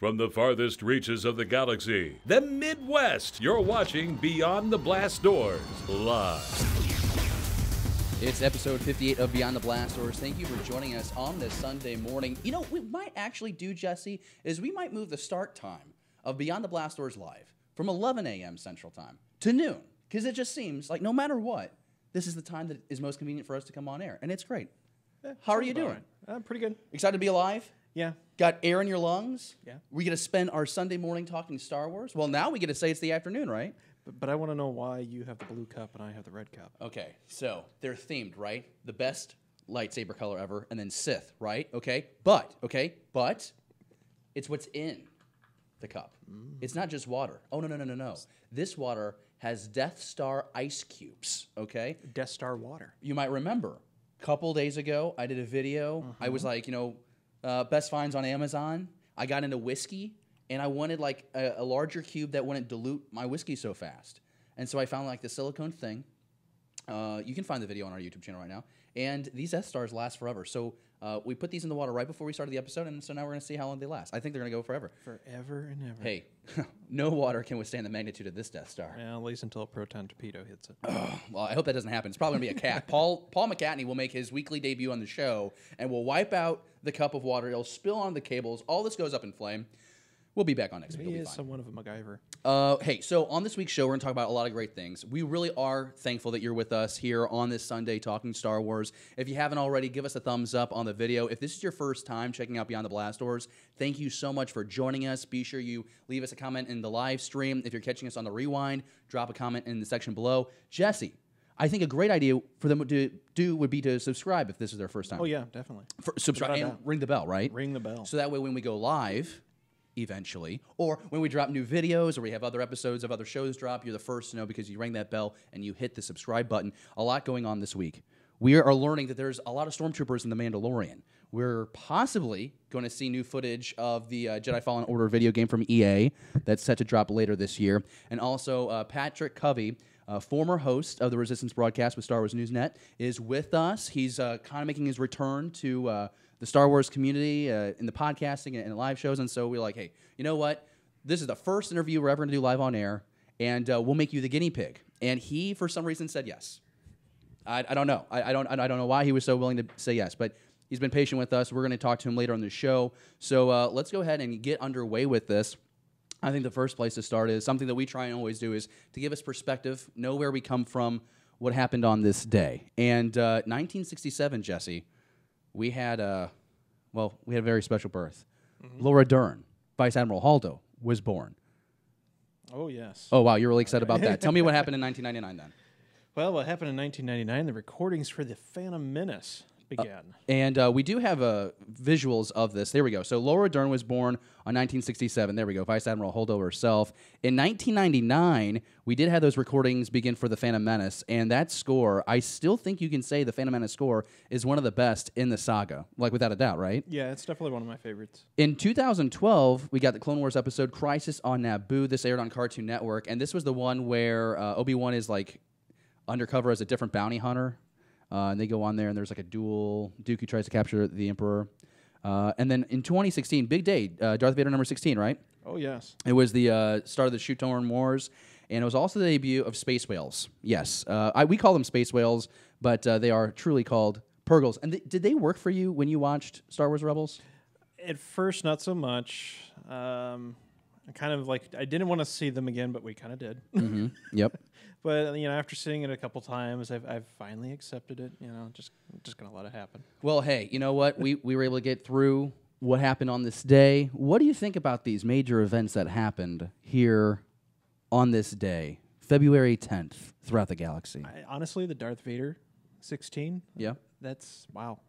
From the farthest reaches of the galaxy, the Midwest, you're watching Beyond the Blast Doors live. It's episode 58 of Beyond the Blast Doors. Thank you for joining us on this Sunday morning. You know, what we might actually do, Jesse, is we might move the start time of Beyond the Blast Doors live from 11 AM Central Time to noon, because it just seems like no matter what, this is the time that is most convenient for us to come on air, and it's great. Yeah, how are you doing? Right. I'm pretty good. Excited to be alive? Yeah. Got air in your lungs? Yeah. We get to spend our Sunday morning talking Star Wars? Well, now we get to say it's the afternoon, right? But I want to know why you have the blue cup and I have the red cup. Okay, so they're themed, right? The best lightsaber color ever, and then Sith, right? But it's what's in the cup. It's not just water. Oh, no. This water has Death Star ice cubes, okay? Death Star water. You might remember, a couple days ago, I did a video. I was like, best finds on Amazon. I got into whiskey, and I wanted like a larger cube that wouldn't dilute my whiskey so fast. And so I found like the silicone thing. You can find the video on our YouTube channel right now. And these Death Stars last forever. So we put these in the water right before we started the episode, and so now we're going to see how long they last. I think they're going to go forever. Forever and ever. Hey, no water can withstand the magnitude of this Death Star. Yeah, at least until a proton torpedo hits it. Well, I hope that doesn't happen. It's probably going to be a cat. Paul McCartney will make his weekly debut on the show, and will wipe out the cup of water. It'll spill on the cables. All this goes up in flame. We'll be back on next week. He is somewhat of a MacGyver. Hey, so on this week's show, we're going to talk about a lot of great things. We really are thankful that you're with us here on this Sunday talking Star Wars. If you haven't already, give us a thumbs up on the video. If this is your first time checking out Beyond the Blast Doors, thank you so much for joining us. Be sure you leave us a comment in the live stream. If you're catching us on the rewind, drop a comment in the section below. Jesse, I think a great idea for them to do would be to subscribe if this is their first time. Oh, yeah, definitely. Subscribe and ring the bell, right? Ring the bell. So that way when we go live, eventually, or when we drop new videos or we have other episodes of other shows drop, you're the first to know because you rang that bell and you hit the subscribe button. A lot going on this week. We are learning that there's a lot of stormtroopers in The Mandalorian. We're possibly going to see new footage of the Jedi Fallen Order video game from EA that's set to drop later this year. And also Patrick Covey, former host of the Resistance broadcast with Star Wars Newsnet, is with us. He's kind of making his return to the Star Wars community in the podcasting and live shows. And so we're like, hey, you know what? This is the first interview we're ever going to do live on air, and we'll make you the guinea pig. And he, for some reason, said yes. I don't know. I don't know why he was so willing to say yes, but he's been patient with us. We're going to talk to him later on the show. So let's go ahead and get underway with this. I think the first place to start is something that we try and always do is to give us perspective, know where we come from, what happened on this day. And 1967, Jesse, we had a very special birth. Laura Dern, Vice Admiral Haldo, was born. Oh, yes. Oh, wow, you're really excited about that. Tell me what happened in 1999 then. Well, what happened in 1999, the recordings for The Phantom Menace began. And we do have visuals of this. There we go. So Laura Dern was born on 1967. There we go. Vice Admiral Holdo herself. In 1999, we did have those recordings begin for The Phantom Menace. And that score, I still think you can say the Phantom Menace score is one of the best in the saga. Like, without a doubt, right? Yeah, it's definitely one of my favorites. In 2012, we got the Clone Wars episode Crisis on Naboo. This aired on Cartoon Network. And this was the one where Obi-Wan is, like, undercover as a different bounty hunter. And they go on there, and there's like a duel. Dooku tries to capture the Emperor. And then in 2016, big day, Darth Vader number 16, right? Oh, yes. It was the start of the Shoot-Torn Wars, and it was also the debut of Space Whales. Yes. We call them Space Whales, but they are truly called Purgles. And did they work for you when you watched Star Wars Rebels? At first, not so much. I kind of like, I didn't want to see them again, but we kind of did. Yep. But after seeing it a couple times, I've finally accepted it. Just gonna let it happen. Well, hey, you know what? We were able to get through what happened on this day. What do you think about these major events that happened here on this day, February 10th, throughout the galaxy? Honestly, the Darth Vader 16. Yeah. That's wow.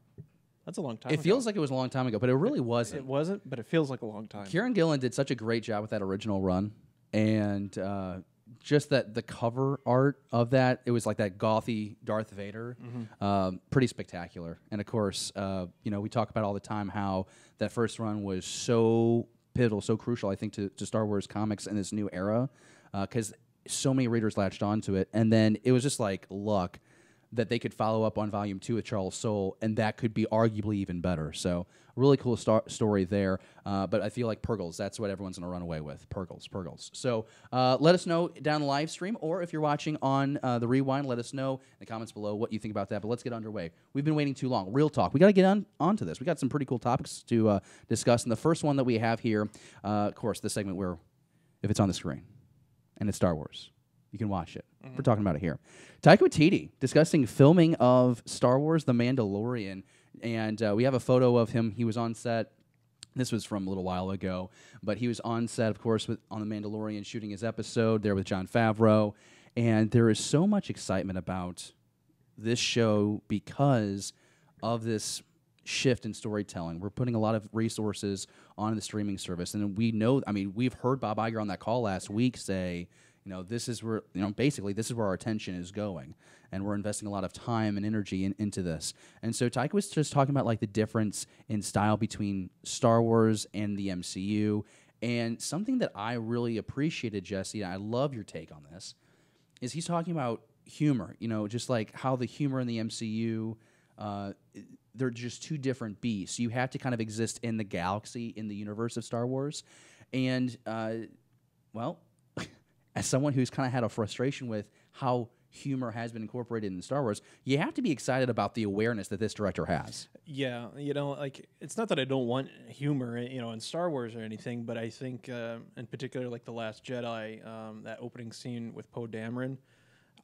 That's a long time ago. It feels like it was a long time ago, but it really wasn't. It wasn't, but it feels like a long time. Kieran Gillen did such a great job with that original run, and just that the cover art of that, it was like that gothy Darth Vader, pretty spectacular. And of course, we talk about all the time how that first run was so pivotal, so crucial, I think, to Star Wars comics in this new era, because so many readers latched onto it. And then it was just like luck that they could follow up on Volume 2 with Charles Soule, and that could be arguably even better. So, really cool story there. But I feel like Purgles, that's what everyone's going to run away with. Purgles. So, let us know down the live stream, or if you're watching on the Rewind, let us know in the comments below what you think about that. But let's get underway. We've been waiting too long. Real talk. We got to get onto this. We got some pretty cool topics to discuss. And the first one that we have here, of course, the segment where if it's on the screen and it's Star Wars, you can watch it. We're talking about it here. Taika Waititi discussing filming of Star Wars: The Mandalorian, and we have a photo of him. He was on set. This was from a little while ago, but he was on set, of course, on The Mandalorian, shooting his episode there with Jon Favreau, and there is so much excitement about this show because of this shift in storytelling. We're putting a lot of resources on the streaming service, and we know. I mean, we've heard Bob Iger on that call last week say, this is where, basically this is where our attention is going, and we're investing a lot of time and energy into this. And so Taika was just talking about like the difference in style between Star Wars and the MCU, and something that I really appreciated, Jesse, and I love your take on this, is he's talking about humor. Just like how the humor in the MCU, they're just two different beasts. You have to kind of exist in the galaxy, in the universe of Star Wars, and as someone who's kind of had a frustration with how humor has been incorporated in Star Wars, you have to be excited about the awareness that this director has. Yeah, like it's not that I don't want humor, in Star Wars or anything, but I think in particular, like The Last Jedi, that opening scene with Poe Dameron,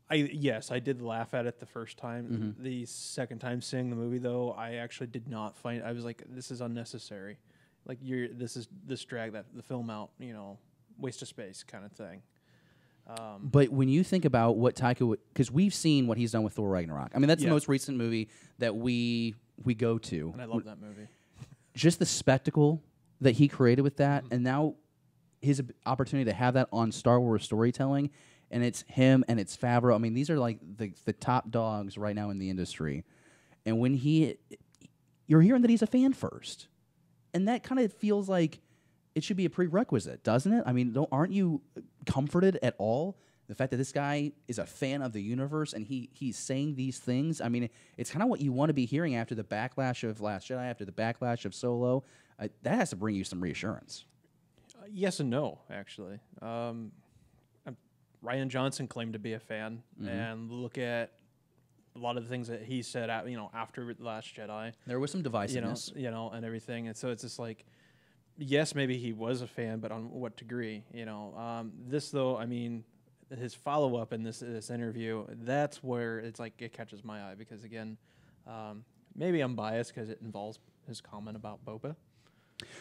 I did laugh at it the first time. Mm-hmm. The second time seeing the movie, though, I actually did not find. I was like, this is unnecessary. Like this drag the film out, waste of space kind of thing. But when you think about what Taika, because we've seen what he's done with Thor Ragnarok. I mean, that's the most recent movie that we go to. And I love that movie. Just the spectacle that he created with that, and now his opportunity to have that on Star Wars storytelling, and it's him and it's Favreau. I mean, these are like the top dogs right now in the industry. And when you're hearing that he's a fan first, and that kind of feels like it should be a prerequisite, doesn't it? I mean, aren't you comforted at all? The fact that this guy is a fan of the universe and he's saying these things. I mean, it's kind of what you want to be hearing after the backlash of Last Jedi, after the backlash of Solo. That has to bring you some reassurance. Yes and no, actually. Rian Johnson claimed to be a fan, and look at a lot of the things that he said, after The Last Jedi. There was some divisiveness, and everything, and so it's just like, yes, maybe he was a fan, but on what degree? This though, I mean, his follow up in this interview, that's where it's like it catches my eye because again, maybe I'm biased because it involves his comment about Boba.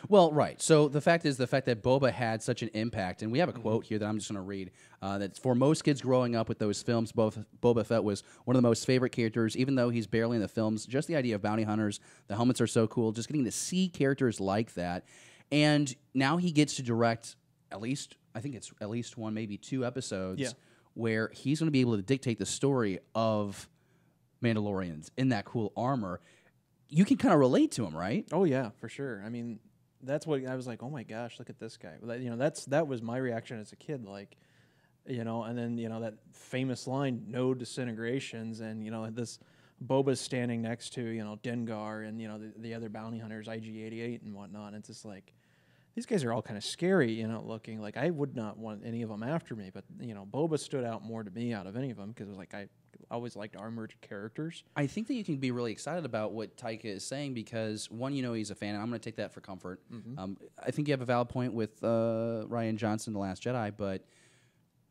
Well, right. So the fact that Boba had such an impact, and we have a quote here that I'm just going to read. That for most kids growing up with those films, Boba Fett was one of the most favorite characters, even though he's barely in the films. Just the idea of bounty hunters, the helmets are so cool. Just getting to see characters like that. And now he gets to direct at least one, maybe two episodes where he's going to be able to dictate the story of Mandalorians in that cool armor. You can kind of relate to him, right? Oh, yeah, for sure. I mean, that's what I was like, oh, my gosh, look at this guy. That was my reaction as a kid, like, and then, that famous line, no disintegrations, and, this Boba's standing next to, Dengar and, the other bounty hunters, IG-88 and whatnot. It's just like, these guys are all kind of scary, looking. Like, I would not want any of them after me, but, Boba stood out more to me out of any of them because it was like, I always liked armored characters. I think that you can be really excited about what Taika is saying because, one, he's a fan, and I'm going to take that for comfort. Mm-hmm. I think you have a valid point with Rian Johnson, The Last Jedi, but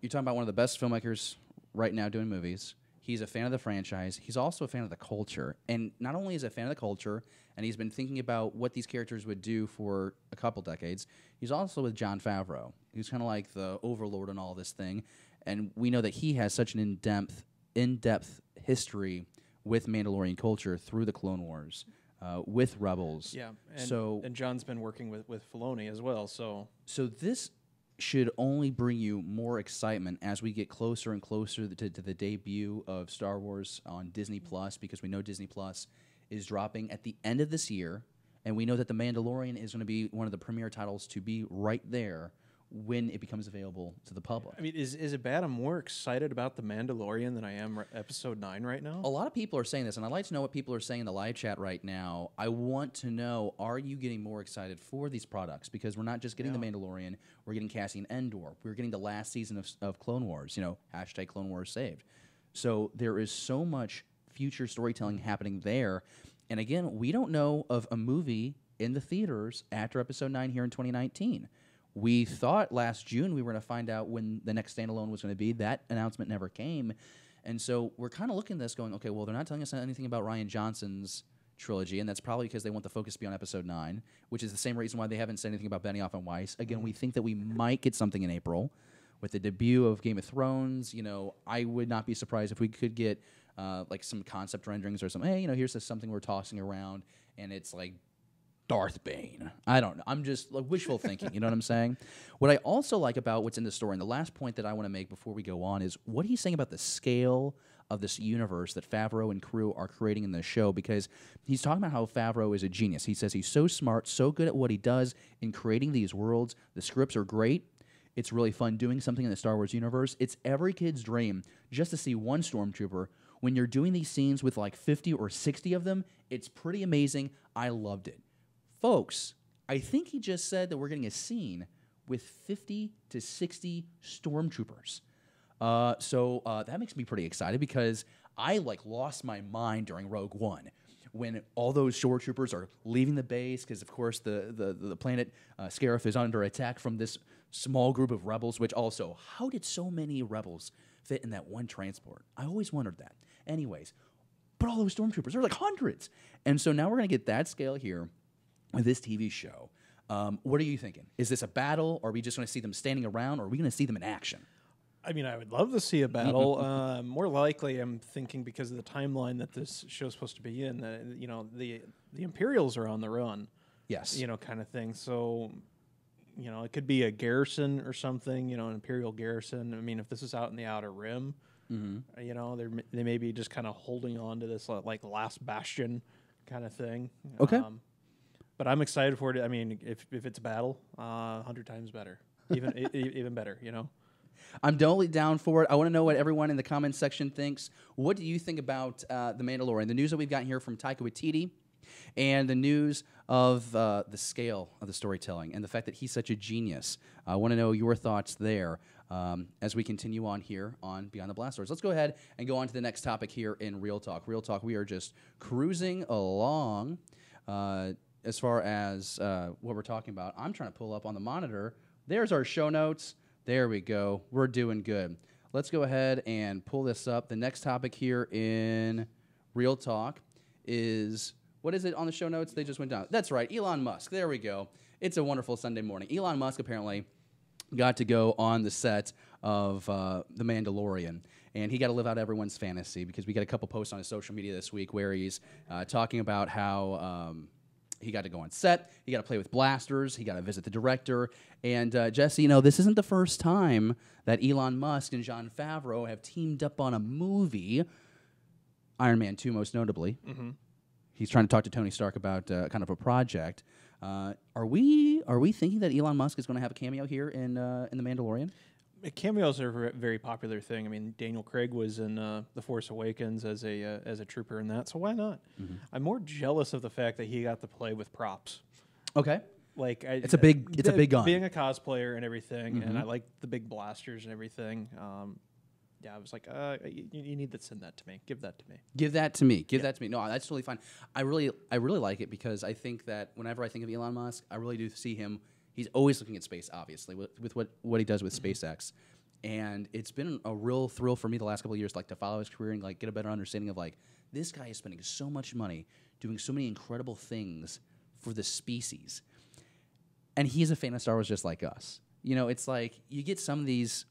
you're talking about one of the best filmmakers right now doing movies. He's a fan of the franchise. He's also a fan of the culture. And not only is he a fan of the culture, and he's been thinking about what these characters would do for a couple decades, he's also with Jon Favreau, who's kind of like the overlord on all this thing. And we know that he has such an in-depth history with Mandalorian culture through the Clone Wars, with Rebels. Yeah, and John's been working with Filoni as well. So this should only bring you more excitement as we get closer and closer to the debut of Star Wars on Disney Plus, because we know Disney Plus is dropping at the end of this year, and we know that The Mandalorian is going to be one of the premier titles to be right there when it becomes available to the public. I mean, is it bad? I'm more excited about The Mandalorian than I am episode 9 right now. A lot of people are saying this, and I'd like to know what people are saying in the live chat right now. I want to know, are you getting more excited for these products? Because we're not just getting The Mandalorian, we're getting Cassian Andor. We're getting the last season of Clone Wars, you know, hashtag Clone Wars saved. So there is so much future storytelling happening there. And again, we don't know of a movie in the theaters after episode 9 here in 2019. We thought last June we were going to find out when the next standalone was going to be. That announcement never came. And so we're kind of looking at this going, okay, well, they're not telling us anything about Rian Johnson's trilogy, and that's probably because they want the focus to be on episode 9, which is the same reason why they haven't said anything about Benioff and Weiss. Again, we think that we might get something in April with the debut of Game of Thrones. You know, I would not be surprised if we could get like some concept renderings or something. Hey, you know, here's something we're tossing around, and it's like Darth Bane. I don't know. I'm just like wishful thinking. You know what I'm saying? What I also like about what's in the story, and the last point that I want to make before we go on, is what he's saying about the scale of this universe that Favreau and crew are creating in the show, because he's talking about how Favreau is a genius. He says he's so smart, so good at what he does in creating these worlds. The scripts are great. It's really fun doing something in the Star Wars universe. It's every kid's dream just to see one stormtrooper. When you're doing these scenes with like 50 or 60 of them, it's pretty amazing. I loved it. Folks, I think he just said that we're getting a scene with 50 to 60 stormtroopers. So that makes me pretty excited, because I like lost my mind during Rogue One when all those shore troopers are leaving the base, because of course the planet Scarif is under attack from this small group of rebels. Which also, how did so many rebels fit in that one transport? I always wondered that. Anyways, but all those stormtroopers, there's like hundreds, and so now we're gonna get that scale here with this TV show. What are you thinking? Is this a battle, or are we just going to see them standing around, or are we going to see them in action? I mean, I would love to see a battle. More likely, I'm thinking, because of the timeline that this show's supposed to be in, that, you know, the Imperials are on the run. Yes. You know, kind of thing. So, you know, it could be a garrison or something, you know, an Imperial garrison. I mean, if this is out in the Outer Rim, you know, they may be just kind of holding on to this, like, last bastion kind of thing. Okay. But I'm excited for it. I mean, if it's a battle, 100 times better, even better. You know, I'm totally down for it. I want to know what everyone in the comments section thinks. What do you think about The Mandalorian? The news that we've gotten here from Taika Waititi, and the news of the scale of the storytelling and the fact that he's such a genius. I want to know your thoughts there as we continue on here on Beyond the Blast Doors. Let's go ahead and go on to the next topic here in Real Talk. Real Talk, we are just cruising along. As far as what we're talking about, I'm trying to pull up on the monitor. There's our show notes. There we go. We're doing good. Let's go ahead and pull this up. The next topic here in Real Talk is, what is it on the show notes? They just went down. That's right, Elon Musk. There we go. It's a wonderful Sunday morning. Elon Musk apparently got to go on the set of The Mandalorian. And he got to live out everyone's fantasy, because we got a couple posts on his social media this week where he's talking about how he got to go on set, he got to play with blasters, he got to visit the director. And Jesse, you know, this isn't the first time that Elon Musk and Jon Favreau have teamed up on a movie, Iron Man 2 most notably. He's trying to talk to Tony Stark about kind of a project. Are we thinking that Elon Musk is going to have a cameo here in The Mandalorian? Cameos are a very popular thing. I mean, Daniel Craig was in The Force Awakens as a trooper in that, so why not? I'm more jealous of the fact that he got to play with props. Okay, like it's a big gun. Being a cosplayer and everything, and I like the big blasters and everything. Yeah, I was like, you need to send that to me. Give that to me. Give that to me. Give that to me. No, that's totally fine. I really like it, because I think that whenever I think of Elon Musk, I really do see him. He's always looking at space, obviously, with what he does with SpaceX. And it's been a real thrill for me the last couple of years, like, to follow his career and like get a better understanding of, like, this guy is spending so much money doing so many incredible things for the species. And he's a fan of Star Wars just like us. You know, it's like you get some of these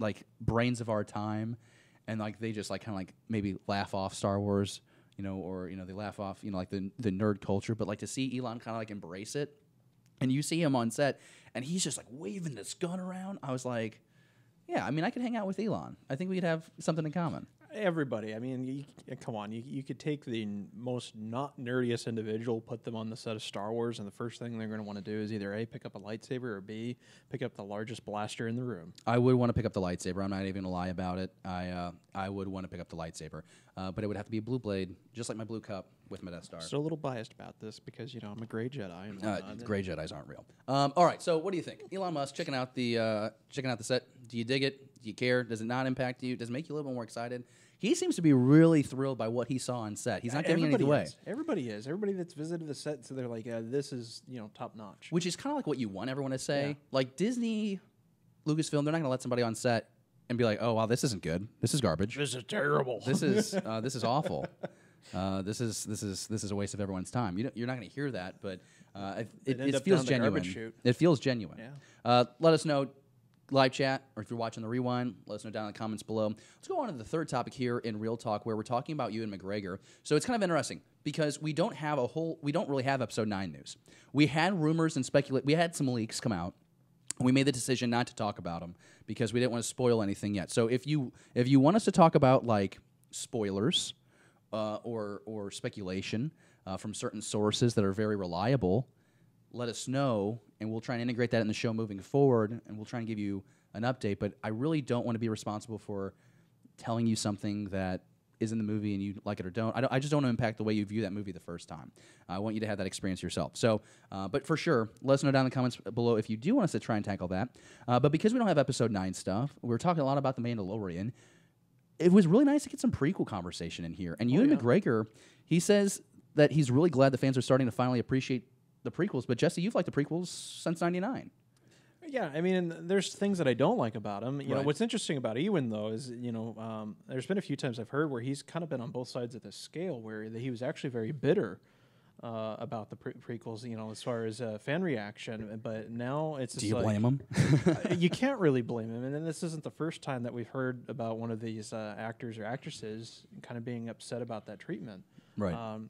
like brains of our time, and like they just like kind of like maybe laugh off Star Wars, you know, or, you know, they laugh off, you know, like the nerd culture. But like to see Elon kind of like embrace it. And you see him on set, and he's just like waving this gun around. I was like, yeah, I mean, I could hang out with Elon. I think we'd have something in common. everybody. I mean, come on. You could take the most not nerdiest individual, put them on the set of Star Wars, and the first thing they're going to want to do is either A, pick up a lightsaber, or B, pick up the largest blaster in the room. I would want to pick up the lightsaber. I'm not even going to lie about it. I would want to pick up the lightsaber. But it would have to be a blue blade, just like my blue cup with my Death Star. Still a little biased about this because, I'm a gray Jedi. And gray Jedis aren't real. All right, so what do you think? Elon Musk, checking out the set. Do you dig it? Do you care? Does it not impact you? Does it make you a little bit more excited? He seems to be really thrilled by what he saw on set. He's not giving anything away. Everybody is. Everybody that's visited the set, so they're like, this is, top notch. Which is kind of like what you want everyone to say. Yeah. Like Disney, Lucasfilm, they're not going to let somebody on set and be like, oh, wow, this isn't good. This is garbage. This is terrible. This is awful. This is a waste of everyone's time. You're not going to hear that, but it feels genuine. It feels genuine. Yeah. Let us know. Live chat, or if you're watching the rewind, let us know down in the comments below. Let's go on to the third topic here in Real Talk, where we're talking about Ewan McGregor. So it's kind of interesting because we don't really have episode 9 news. We had rumors and we had some leaks come out, and we made the decision not to talk about them because we didn't want to spoil anything yet. So if you want us to talk about like spoilers or speculation from certain sources that are very reliable, let us know, and we'll try and integrate that in the show moving forward, and we'll try and give you an update. But I really don't want to be responsible for telling you something that is in the movie and you like it or don't. I just don't want to impact the way you view that movie the first time. I want you to have that experience yourself. So, but for sure, let us know down in the comments below if you do want us to try and tackle that. But because we don't have episode 9 stuff, we're talking a lot about The Mandalorian. It was really nice to get some prequel conversation in here. And Ewan McGregor, he says that he's really glad the fans are starting to finally appreciate the prequels, but Jesse, you've liked the prequels since '99. Yeah, I mean, there's things that I don't like about him. You know, what's interesting about Ewan though is, there's been a few times I've heard where he's kind of been on both sides of the scale, where he was actually very bitter about the prequels, as far as fan reaction. But now it's just do you blame him? You can't really blame him, and then this isn't the first time that we've heard about one of these actors or actresses kind of being upset about that treatment. Right.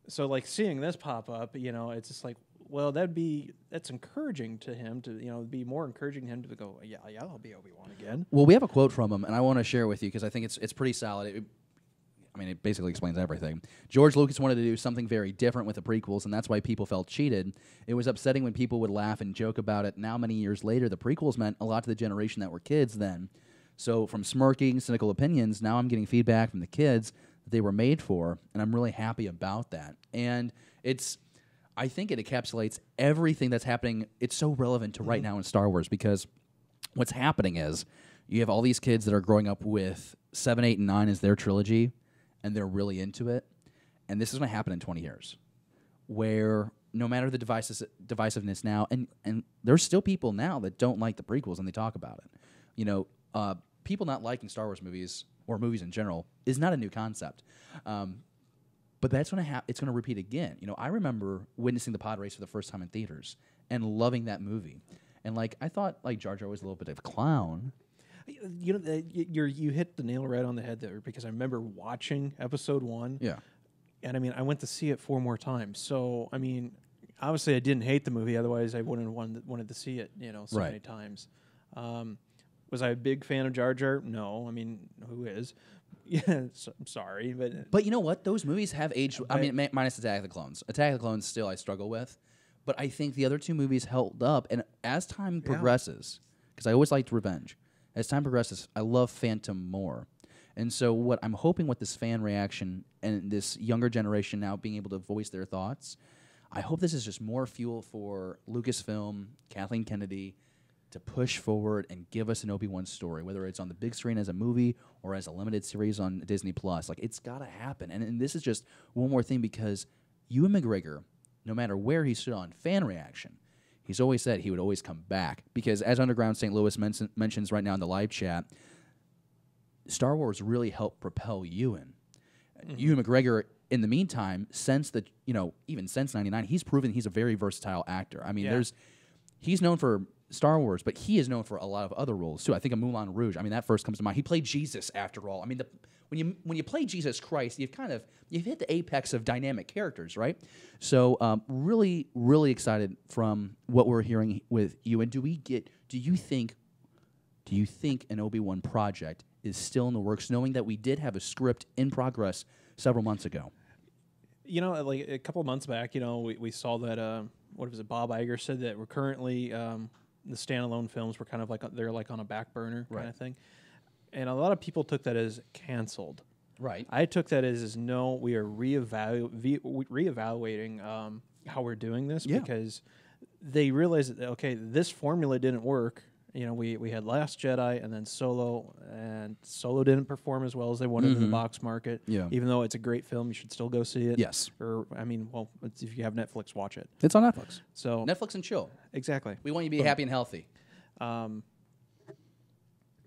So, like, seeing this pop up, it's just like, well, that's encouraging to him to, be more encouraging to him to go, yeah, I'll be Obi-Wan again. Well, we have a quote from him, and I want to share it with you because I think it's pretty solid. It basically explains everything. George Lucas wanted to do something very different with the prequels, and that's why people felt cheated. It was upsetting when people would laugh and joke about it. Now, many years later, the prequels meant a lot to the generation that were kids then. So from smirking, cynical opinions, now I'm getting feedback from the kids that they were made for, and I'm really happy about that. And I think it encapsulates everything that's happening. It's so relevant to right now in Star Wars because what's happening is you have all these kids that are growing up with 7, 8, and 9 as their trilogy, and they're really into it. And this is going to happen in 20 years, where no matter the divisiveness now, and there's still people now that don't like the prequels, and they talk about it. People not liking Star Wars movies or movies in general is not a new concept. But that's going to it's going to repeat again. I remember witnessing the pod race for the first time in theaters and loving that movie. And I thought Jar Jar was a little bit of a clown. You hit the nail right on the head there, because I remember watching episode 1. Yeah. And I went to see it 4 more times. So obviously I didn't hate the movie, otherwise I wouldn't have wanted to see it, so many times. Was I a big fan of Jar Jar? No. Who is? Yeah, sorry, but you know what? Those movies have aged. Minus Attack of the Clones. Attack of the Clones still I struggle with, but I think the other 2 movies held up. And as time progresses, because I always liked Revenge, as time progresses, I love Phantom more. And so what I'm hoping with this fan reaction and this younger generation now being able to voice their thoughts, I hope this is just more fuel for Lucasfilm, Kathleen Kennedy, to push forward and give us an Obi-Wan story, whether it's on the big screen as a movie or as a limited series on Disney+. It's got to happen. And this is just one more thing, because Ewan McGregor, no matter where he stood on fan reaction, he's always said he would always come back. Because as Underground St. Louis mentions right now in the live chat, Star Wars really helped propel Ewan. Ewan McGregor, in the meantime, even since 99, he's proven he's a very versatile actor. He's known for Star Wars, but he is known for a lot of other roles too. I think of Moulin Rouge. That first comes to mind. He played Jesus after all. When you play Jesus Christ, you've hit the apex of dynamic characters, right? So really, really excited from what we're hearing with you. And do you think an Obi-Wan project is still in the works, knowing that we did have a script in progress several months ago? You know, like a couple of months back, you know, we saw that, what was it, Bob Iger said that we're currently, the standalone films were kind of like, they're like on a back burner kind of thing. And a lot of people took that as canceled. Right. I took that as no, we are reevaluating how we're doing this because they realized that, okay, this formula didn't work. You know, we had Last Jedi and then Solo, and Solo didn't perform as well as they wanted in the box market. Yeah. Even though it's a great film, you should still go see it. Yes. Or, I mean, well, if you have Netflix, watch it. It's on Netflix. So Netflix and chill. Exactly. We want you to be happy and healthy.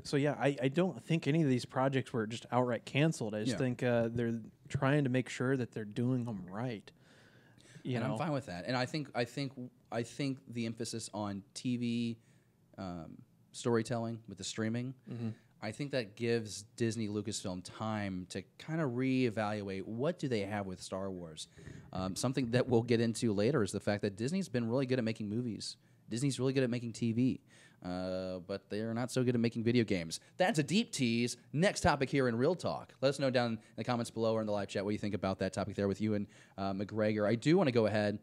So, yeah, I don't think any of these projects were just outright canceled. I just think they're trying to make sure that they're doing them right. You know? I'm fine with that. And I think the emphasis on TV storytelling with the streaming, I think that gives Disney Lucasfilm time to kind of reevaluate what do they have with Star Wars. Something that we'll get into later is the fact that Disney's been really good at making movies. Disney's really good at making TV. But they're not so good at making video games. That's a deep tease. Next topic here in Real Talk. Let us know down in the comments below or in the live chat what you think about that topic there with you and McGregor. I do want to go ahead.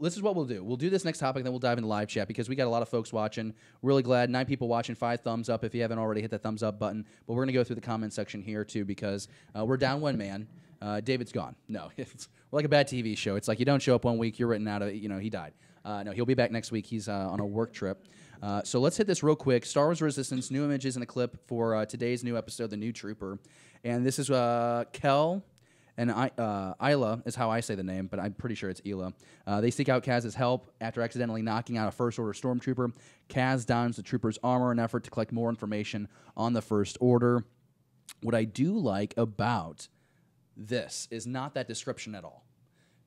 This is what we'll do. We'll do this next topic, then we'll dive into live chat because we got a lot of folks watching. Really glad. 9 people watching. 5 thumbs up if you haven't already hit that thumbs up button. But we're going to go through the comment section here too because we're down one man. David's gone. No, it's like a bad TV show. It's like you don't show up one week, you're written out of, he died. No, he'll be back next week. He's on a work trip. So let's hit this real quick. Star Wars Resistance, new images in a clip for today's new episode, The New Trooper. And this is Kel and Isla is how I say the name, but I'm pretty sure it's Ela. They seek out Kaz's help after accidentally knocking out a First Order stormtrooper. Kaz dons the trooper's armor in an effort to collect more information on the First Order. What I do like about this is not that description at all,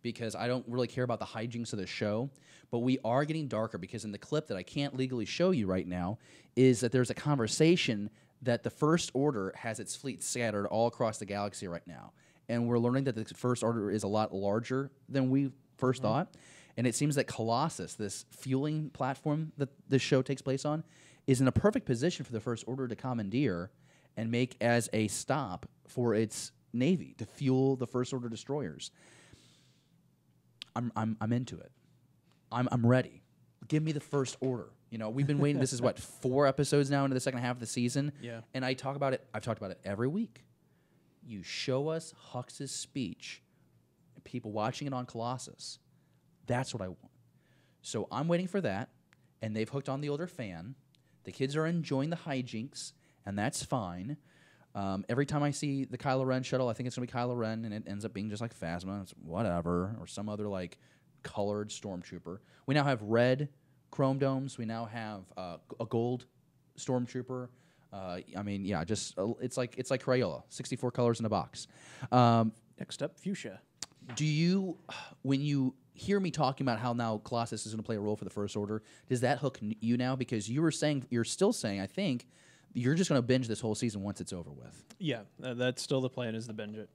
because I don't really care about the hijinks of the show, but we are getting darker because in the clip that I can't legally show you right now is that there's a conversation that the First Order has its fleet scattered all across the galaxy right now. And we're learning that the First Order is a lot larger than we first thought. And it seems that Colossus, this fueling platform that this show takes place on, is in a perfect position for the First Order to commandeer and make as a stop for its navy to fuel the First Order destroyers. I'm into it. I'm ready. Give me the First Order. You know, we've been waiting. This is what, 4 episodes now into the second half of the season. Yeah. And I talk about it. I've talked about it every week. You show us Hux's speech, and people watching it on Colossus. That's what I want. So I'm waiting for that, and they've hooked on the older fan. The kids are enjoying the hijinks, and that's fine. Every time I see the Kylo Ren shuttle, I think it's going to be Kylo Ren, and it ends up being just like Phasma, it's whatever, or some other like colored stormtrooper. We now have red chrome domes. We now have a gold stormtrooper. I mean, yeah, just it's like Crayola, 64 colors in a box. Next up, fuchsia. Do you, when you hear me talking about how now Colossus is going to play a role for the First Order, does that hook you now? Because you're still saying, I think, you're just going to binge this whole season once it's over with. Yeah, that's still the plan, is to binge it.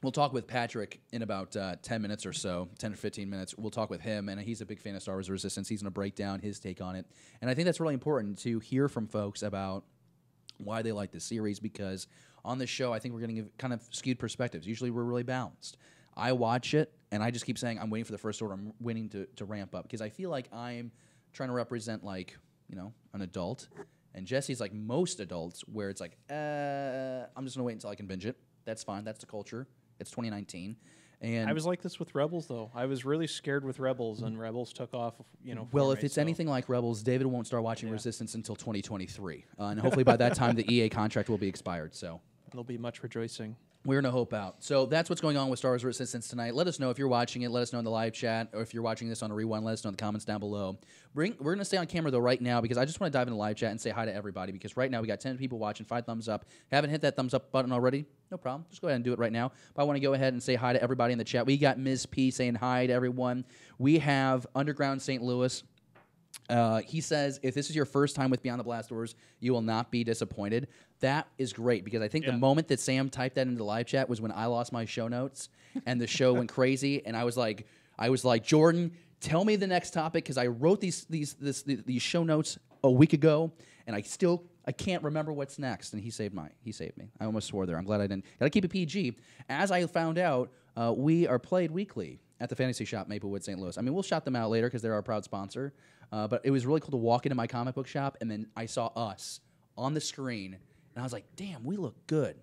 We'll talk with Patrick in about 10 minutes or so, 10 or 15 minutes. We'll talk with him, and he's a big fan of Star Wars Resistance. He's going to break down his take on it. And I think that's really important to hear from folks about why they like the series, because on this show, I think we're getting kind of skewed perspectives. Usually we're really balanced. I watch it, and I just keep saying, I'm waiting for the First Order. I'm waiting to ramp up, because I feel like I'm trying to represent, like, an adult. And Jesse's like most adults, where it's like, I'm just going to wait until I can binge it. That's fine. That's the culture. It's 2019. And I was like this with Rebels, though. I was really scared with Rebels, and Rebels took off, Well, if it's anything like Rebels, David won't start watching Resistance until 2023. And hopefully by that time, the EA contract will be expired. So there'll be much rejoicing. We're going to hope out. So that's what's going on with Star Wars Resistance tonight. Let us know if you're watching it. Let us know in the live chat. Or if you're watching this on a rewind, let us know in the comments down below. We're going to stay on camera, though, right now, because I just want to dive into the live chat and say hi to everybody, because right now we got 10 people watching, 5 thumbs up. Haven't hit that thumbs up button already? No problem. Just go ahead and do it right now. But I want to go ahead and say hi to everybody in the chat. We got Ms. P saying hi to everyone. We have Underground St. Louis. He says, if this is your first time with Beyond the Blast Doors, you will not be disappointed. That is great, because I think the moment that Sam typed that into the live chat was when I lost my show notes and the show went crazy, and I was like, Jordan, tell me the next topic, because I wrote these show notes a week ago, and I still I can't remember what's next, and he saved me. I almost swore there. I'm glad I didn't. Gotta keep it PG. As I found out, we are played weekly at the Fantasy Shop, Maplewood, St. Louis. I mean, we'll shout them out later because they're our proud sponsor. But it was really cool to walk into my comic book shop, and then I saw us on the screen, and I was like, damn, we look good.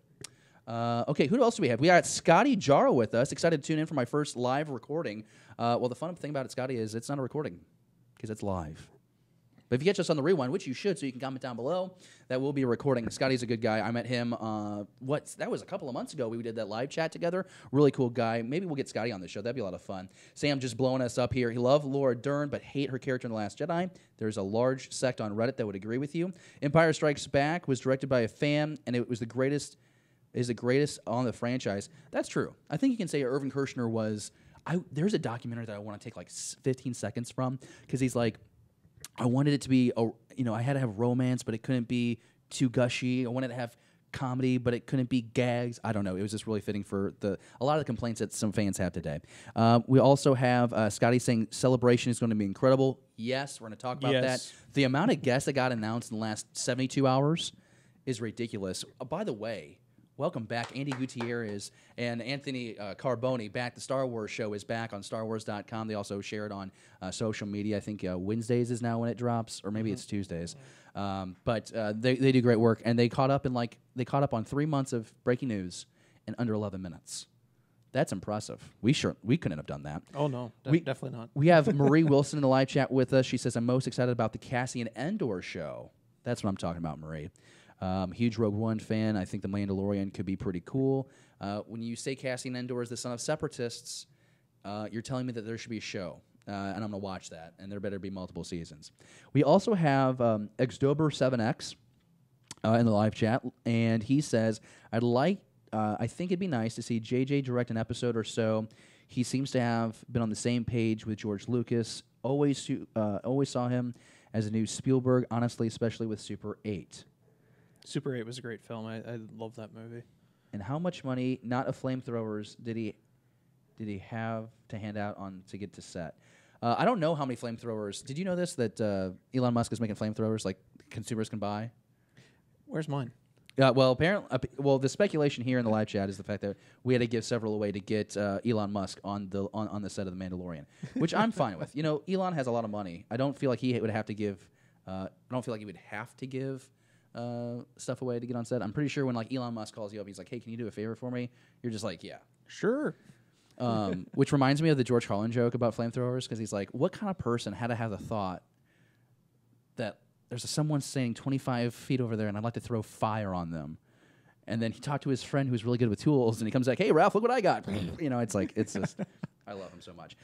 Okay, who else do we have? We got Scotty Jaro with us. Excited to tune in for my first live recording. Well, the fun thing about it, Scotty, is it's not a recording because it's live. But if you catch us on the rewind, which you should, so you can comment down below, that will be a recording. Scotty's a good guy. I met him, that was a couple of months ago. We did that live chat together. Really cool guy. Maybe we'll get Scotty on the show. That'd be a lot of fun. Sam just blowing us up here. He loved Laura Dern, but hate her character in The Last Jedi. There's a large sect on Reddit that would agree with you. Empire Strikes Back was directed by a fan, and it was the greatest on the franchise. That's true. I think you can say Irvin Kershner was... there's a documentary that I want to take like 15 seconds from, because he's like, I wanted it to be, I had to have romance, but it couldn't be too gushy. I wanted to have comedy, but it couldn't be gags. I don't know. It was just really fitting for a lot of the complaints that some fans have today. We also have Scotty saying Celebration is going to be incredible. Yes, we're going to talk about that. The amount of guests that got announced in the last 72 hours is ridiculous. By the way, welcome back, Andy Gutierrez and Anthony Carboni back. The Star Wars show is back on StarWars.com. They also share it on social media. I think Wednesdays is now when it drops, or maybe it's Tuesdays. But they do great work, and they caught up on 3 months of breaking news in under 11 minutes. That's impressive. We couldn't have done that. Oh no, definitely not. We have Marie Wilson in the live chat with us. She says, "I'm most excited about the Cassian Andor show." That's what I'm talking about, Marie. Huge Rogue One fan. I think The Mandalorian could be pretty cool. When you say Cassian Andor is the son of separatists, you're telling me that there should be a show, and I'm going to watch that, and there better be multiple seasons. We also have Xdober7X in the live chat, and he says, I think it'd be nice to see JJ direct an episode or so. He seems to have been on the same page with George Lucas. Always saw him as a new Spielberg, honestly, especially with Super 8. Super 8 was a great film. I love that movie. And how much money, not of flamethrowers, did he have to hand out to get to set? I don't know how many flamethrowers. Did you know this, that Elon Musk is making flamethrowers like consumers can buy? Where's mine? Well, apparently, the speculation here in the live chat is the fact that we had to give several away to get Elon Musk on the set of The Mandalorian, which I'm fine with. Elon has a lot of money. I don't feel like he would have to give. Stuff away to get on set. I'm pretty sure when Elon Musk calls you up, he's like, "Hey, can you do a favor for me?" You're just like, "Yeah, sure." Which reminds me of the George Carlin joke about flamethrowers, because he's like, "What kind of person had to have the thought that there's someone standing 25 feet over there, and I'd like to throw fire on them?" And then he talked to his friend who's really good with tools, and he comes like, "Hey, Ralph, look what I got!" It's just. I love him so much.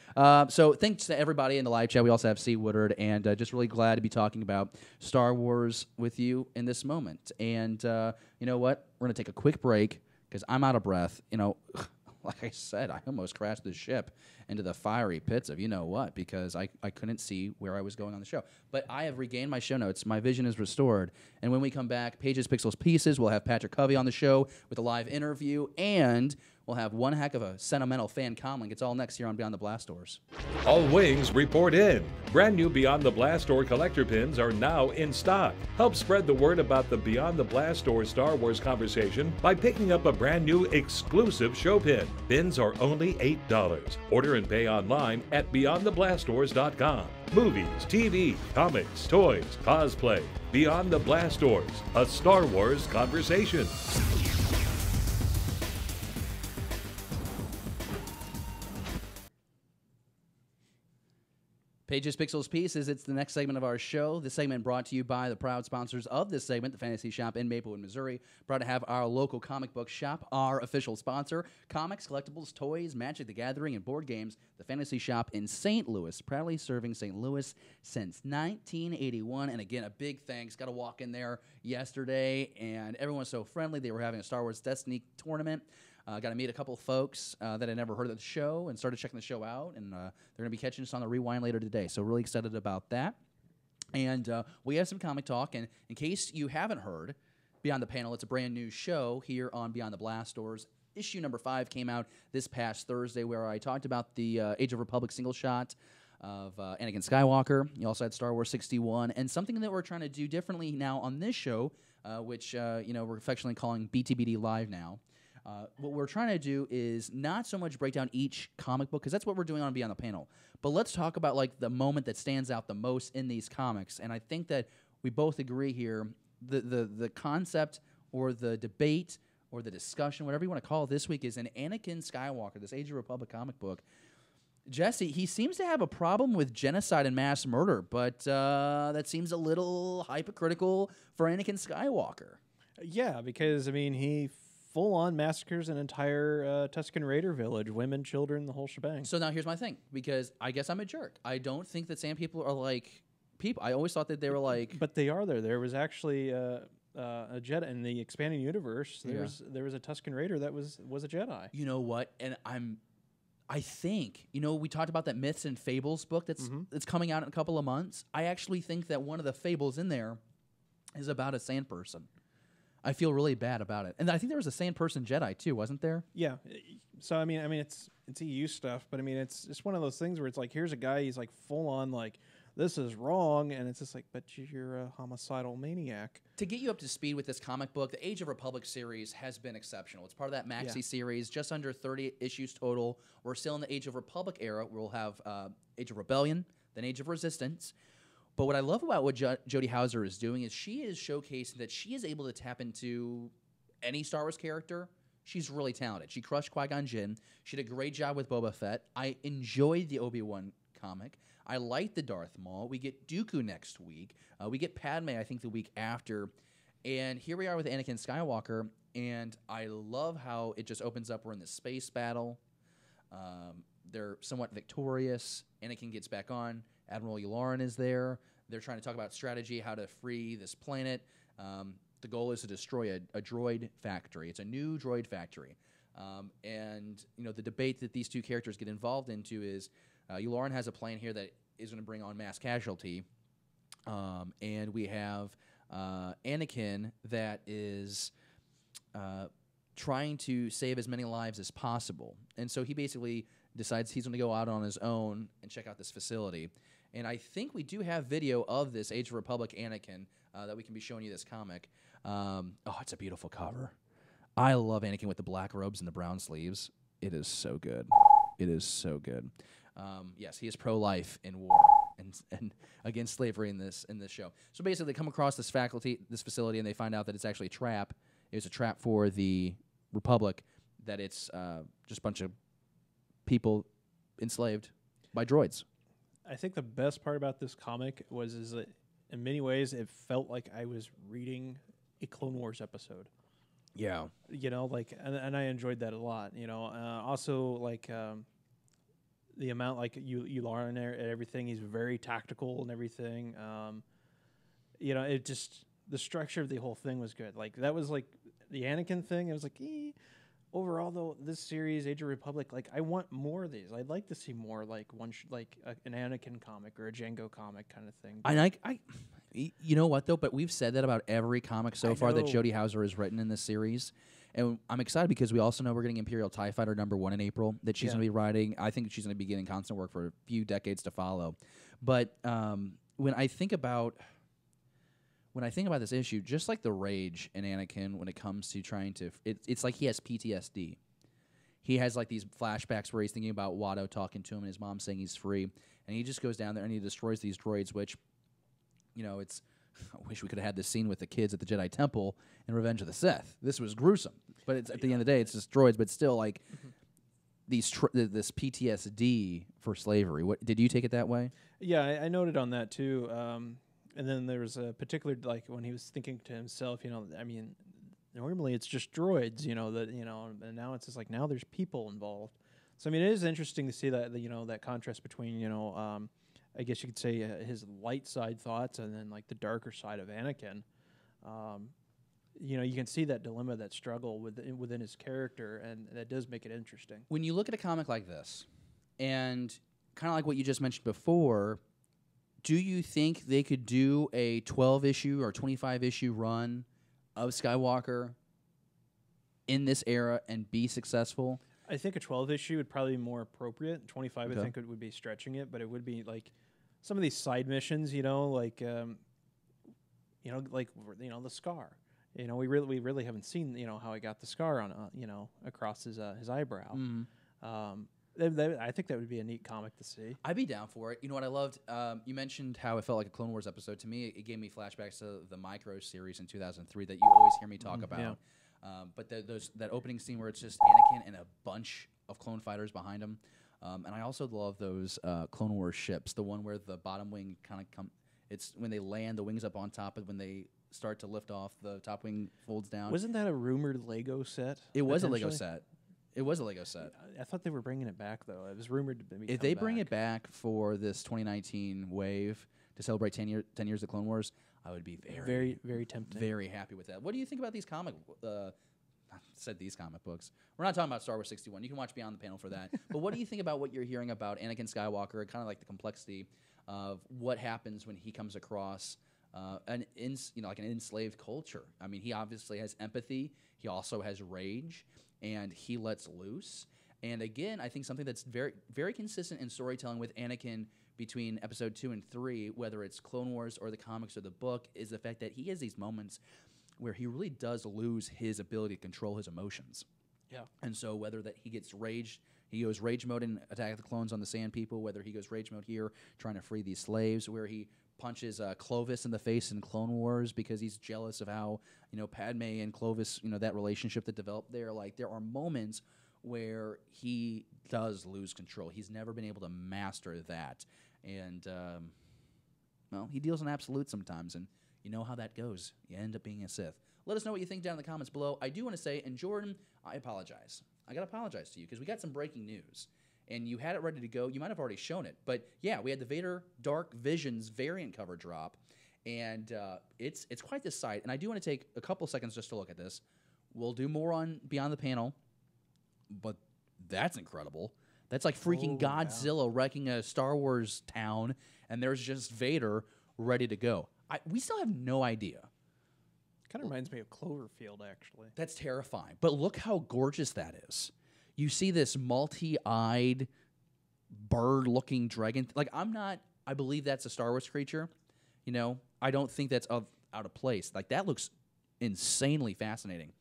So thanks to everybody in the live chat. We also have C. Woodard, and just really glad to be talking about Star Wars with you in this moment. And you know what? We're going to take a quick break because I'm out of breath. Like I said, I almost crashed the ship into the fiery pits of you-know-what because I couldn't see where I was going on the show. But I have regained my show notes. My vision is restored. And when we come back, Pages, Pixels, Pieces, we'll have Patrick Covey on the show with a live interview, and we'll have one heck of a sentimental fan comlink. It's all next here on Beyond the Blast Doors. All wings report in. Brand new Beyond the Blast Door collector pins are now in stock. Help spread the word about the Beyond the Blast Door Star Wars conversation by picking up a brand new exclusive show pin. Pins are only $8. Order and pay online at BeyondTheBlastDoors.com. Movies, TV, comics, toys, cosplay. Beyond the Blast Doors, a Star Wars conversation. Pages, Pixels, Pieces. It's the next segment of our show. This segment brought to you by the proud sponsors of this segment, the Fantasy Shop in Maplewood, Missouri. Proud to have our local comic book shop, our official sponsor. Comics, collectibles, toys, Magic the Gathering, and board games. The Fantasy Shop in St. Louis, proudly serving St. Louis since 1981. And again, a big thanks. Got to walk in there yesterday, and everyone was so friendly. They were having a Star Wars Destiny tournament. Got to meet a couple of folks that had never heard of the show and started checking the show out, and they're going to be catching us on the rewind later today. So really excited about that. And we have some comic talk, and in case you haven't heard, Beyond the Panel, it's a brand new show here on Beyond the Blast Doors. Issue number 5 came out this past Thursday, where I talked about the Age of Republic single shot of Anakin Skywalker. You also had Star Wars 61, and something that we're trying to do differently now on this show. which we're affectionately calling BTBD Live now. What we're trying to do is not so much break down each comic book, because that's what we're doing on Beyond the Panel, but let's talk about like the moment that stands out the most in these comics. And I think that we both agree here, the concept or the debate or the discussion, whatever you want to call it this week, is an Anakin Skywalker, this Age of Republic comic book. Jesse, he seems to have a problem with genocide and mass murder, but that seems a little hypocritical for Anakin Skywalker. Yeah, because, I mean, he full-on massacres an entire Tusken Raider village, women, children, the whole shebang. So now here's my thing, because I guess I'm a jerk. I don't think that Sand people are like people. I always thought that they were like... But they are there. There was actually a Jedi in the expanding universe. There was a Tusken Raider that was a Jedi. You know what? And I think, we talked about that Myths and Fables book that's coming out in a couple of months. I actually think that one of the fables in there is about a sand person. I feel really bad about it. And I think there was a sand person Jedi too, wasn't there? Yeah. So I mean it's EU stuff, but I mean it's just one of those things where it's like, here's a guy, he's like full on like, this is wrong, and it's just like, but you're a homicidal maniac. To get you up to speed with this comic book, the Age of Republic series has been exceptional. It's part of that maxi series, just under 30 issues total. We're still in the Age of Republic era. We'll have Age of Rebellion, then Age of Resistance. But what I love about what Jodie Houser is doing is she is showcasing that she is able to tap into any Star Wars character. She's really talented. She crushed Qui-Gon Jinn. She did a great job with Boba Fett. I enjoyed the Obi-Wan comic. I like the Darth Maul. We get Dooku next week. We get Padme, I think, the week after. And here we are with Anakin Skywalker, and I love how it just opens up. We're in this space battle. They're somewhat victorious. Anakin gets back on. Admiral Yularen is there. They're trying to talk about strategy, how to free this planet. The goal is to destroy a droid factory. It's a new droid factory. And the debate that these two characters get involved into is Yularen has a plan here that is going to bring on mass casualty. And we have Anakin that is trying to save as many lives as possible. And so he basically decides he's going to go out on his own and check out this facility. And I think we do have video of this Age of Republic Anakin that we can be showing you this comic. It's a beautiful cover. I love Anakin with the black robes and the brown sleeves. It is so good. It is so good. Yes, he is pro-life in war and against slavery in this show. So basically, they come across this facility, and they find out that it's actually a trap. It's a trap for the Republic. That it's just a bunch of people enslaved by droids. I think the best part about this comic is that in many ways it felt like I was reading a Clone Wars episode. Yeah, and I enjoyed that a lot. Also like the amount like Yularen and everything. He's very tactical and everything. It just the structure of the whole thing was good. Like that was like the Anakin thing. It was like. Overall, though, this series, Age of Republic, like I want more of these. I'd like to see more, like an Anakin comic or a Jango comic kind of thing. And you know what though? But we've said that about every comic so far that Jodie Houser has written in this series, and I'm excited because we also know we're getting Imperial TIE Fighter #1 in April that she's going to be writing. I think she's going to be getting constant work for a few decades to follow. But when I think about this issue, just like the rage in Anakin when it comes to trying to... It's like he has PTSD. He has like these flashbacks where he's thinking about Watto talking to him and his mom saying he's free. And he just goes down there and he destroys these droids, which, it's... I wish we could have had this scene with the kids at the Jedi Temple in Revenge of the Sith. This was gruesome. But at the end of the day, it's just droids, but still like this PTSD for slavery. What did you take it that way? Yeah, I noted on that too. And then there was a particular, like, when he was thinking to himself, I mean, normally it's just droids, and now it's just like, now there's people involved. So, I mean, it is interesting to see that, that contrast between, I guess you could say his light side thoughts and then, like, the darker side of Anakin. You can see that dilemma, that struggle within his character, and that does make it interesting. When you look at a comic like this, and kind of like what you just mentioned before, do you think they could do a 12-issue or 25-issue run of Skywalker in this era and be successful? I think a 12-issue would probably be more appropriate. 25, I think it would be stretching it, but it would be like some of these side missions, like the Scar. You know, we really haven't seen, you know, how he got the scar on, you know, across his eyebrow. I think that would be a neat comic to see. I'd be down for it. You know what I loved? You mentioned how it felt like a Clone Wars episode. To me, it gave me flashbacks to the Micro series in 2003 that you always hear me talk about. Yeah. But that opening scene where it's just Anakin and a bunch of clone fighters behind him. And I also love those Clone Wars ships. The one where the bottom wing kind of it's when they land, the wings up on top, and when they start to lift off, the top wing folds down. Wasn't that a rumored Lego set? It was a Lego set. It was a Lego set. I thought they were bringing it back, though. It was rumored to be. If they bring it back for this 2019 wave to celebrate 10 years of Clone Wars, I would be very tempted. Very happy with that. What do you think about these comic? I said these comic books. We're not talking about Star Wars 61. You can watch Beyond the Panel for that. But what do you think about what you're hearing about Anakin Skywalker? Kind of like the complexity of what happens when he comes across an enslaved culture. I mean, he obviously has empathy. He also has rage, and he lets loose. And again, I think something that's very, very consistent in storytelling with Anakin between episode 2 and 3, whether it's Clone Wars or the comics or the book, is the fact that he has these moments where he really does lose his ability to control his emotions. Yeah. And so whether that he gets rage, he goes rage mode in Attack of the Clones on the Sand People, whether he goes rage mode here trying to free these slaves, where he punches Clovis in the face in Clone Wars because he's jealous of how, you know, Padme and Clovis, you know, that relationship that developed there. Like, there are moments where he does lose control. He's never been able to master that. And, well, he deals in absolute sometimes, and you know how that goes. You end up being a Sith. Let us know what you think down in the comments below. I do want to say, and Jordan, I apologize. I got to apologize to you because we got some breaking news. And you had it ready to go. You might have already shown it. But, yeah, we had the Vader Dark Visions variant cover drop. And it's quite the sight. And I do want to take a couple seconds just to look at this. We'll do more on Beyond the Panel. But that's incredible. That's like freaking Godzilla wrecking a Star Wars town. And there's just Vader ready to go. We still have no idea. Kind of reminds me of Cloverfield, actually. That's terrifying. But look how gorgeous that is. You see this multi-eyed, bird-looking dragon. Like, I believe that's a Star Wars creature. You know, I don't think that's out of place. Like, that looks insanely fascinating.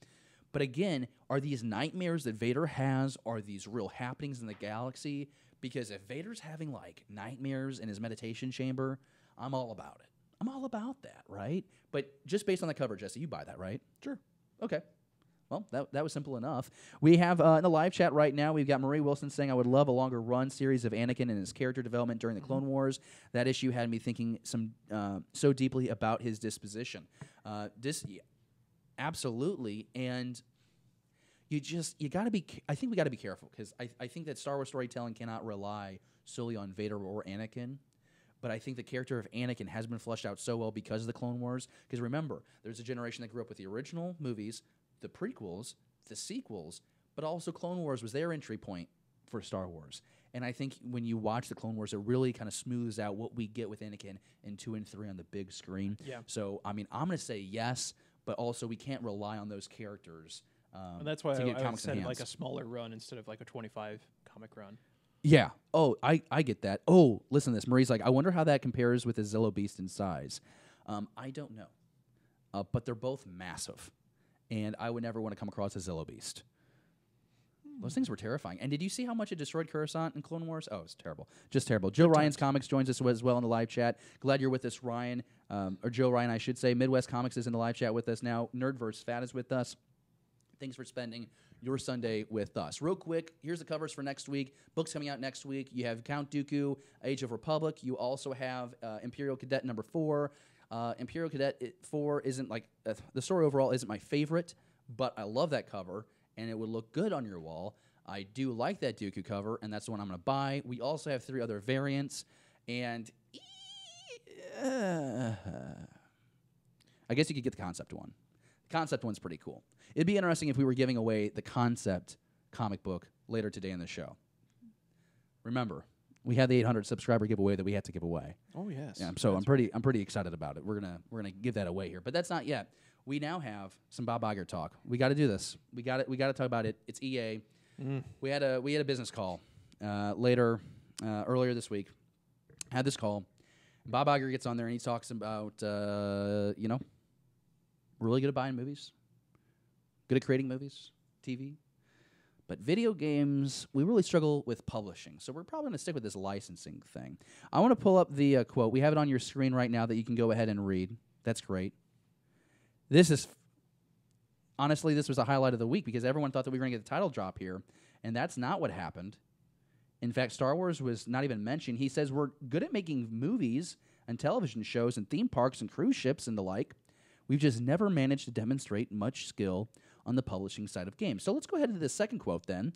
But again, are these nightmares that Vader has, are these real happenings in the galaxy? Because if Vader's having, like, nightmares in his meditation chamber, I'm all about it. I'm all about that, right? But just based on the cover, Jesse, you buy that, right? Sure. Okay. Well, that was simple enough. We have in the live chat right now, we've got Marie Wilson saying, I would love a longer run series of Anakin and his character development during the Clone Wars. That issue had me thinking so deeply about his disposition. Absolutely. And you got to be, I think we got to be careful because I think that Star Wars storytelling cannot rely solely on Vader or Anakin. But I think the character of Anakin has been fleshed out so well because of the Clone Wars. Because remember, there's a generation that grew up with the original movies, the prequels, the sequels, but also Clone Wars was their entry point for Star Wars. And I think when you watch the Clone Wars, it really kind of smooths out what we get with Anakin in 2 and 3 on the big screen. Yeah. So, I mean, I'm going to say yes, but also we can't rely on those characters and that's why I said like a smaller run instead of like a 25 comic run. Yeah. Oh, I get that. Oh, listen to this. Marie's like, I wonder how that compares with the Zillow Beast in size. I don't know. But they're both massive. And I would never want to come across a Zillow Beast. Those things were terrifying. And did you see how much it destroyed Coruscant in Clone Wars? Oh, it's terrible. Just terrible. Joe Ryan's Comics joins us as well in the live chat. Glad you're with us, Ryan. Or Joe Ryan, I should say. Midwest Comics is in the live chat with us now. Nerdverse Fat is with us. Thanks for spending your Sunday with us. Real quick, here's the covers for next week. Books coming out next week. You have Count Dooku, Age of Republic. You also have Imperial Cadet number 4. Imperial Cadet 4 isn't like the story overall isn't my favorite, but I love that cover, and it would look good on your wall. I do like that Dooku cover, and that's the one I'm going to buy. We also have 3 other variants, and I guess you could get the concept one. The concept one's pretty cool. It'd be interesting if we were giving away the concept comic book later today in the show. Remember, we had the 800 subscriber giveaway that we had to give away. Oh yes. Yeah, so I'm pretty excited about it. We're gonna give that away here, but that's not yet. We now have some Bob Iger talk. We got to do this. We got to talk about it. It's EA. We had a business call earlier this week. Had this call. Bob Iger gets on there and he talks about We're really good at buying movies, good at creating movies, TV. But video games, we really struggle with publishing. So we're probably going to stick with this licensing thing. I want to pull up the quote. We have it on your screen right now that you can go ahead and read. That's great. Honestly, this was a highlight of the week because everyone thought that we were going to get the title drop here, and that's not what happened. In fact, Star Wars was not even mentioned. He says we're good at making movies and television shows and theme parks and cruise ships and the like. We've just never managed to demonstrate much skill on the publishing side of games. So let's go ahead to the second quote then.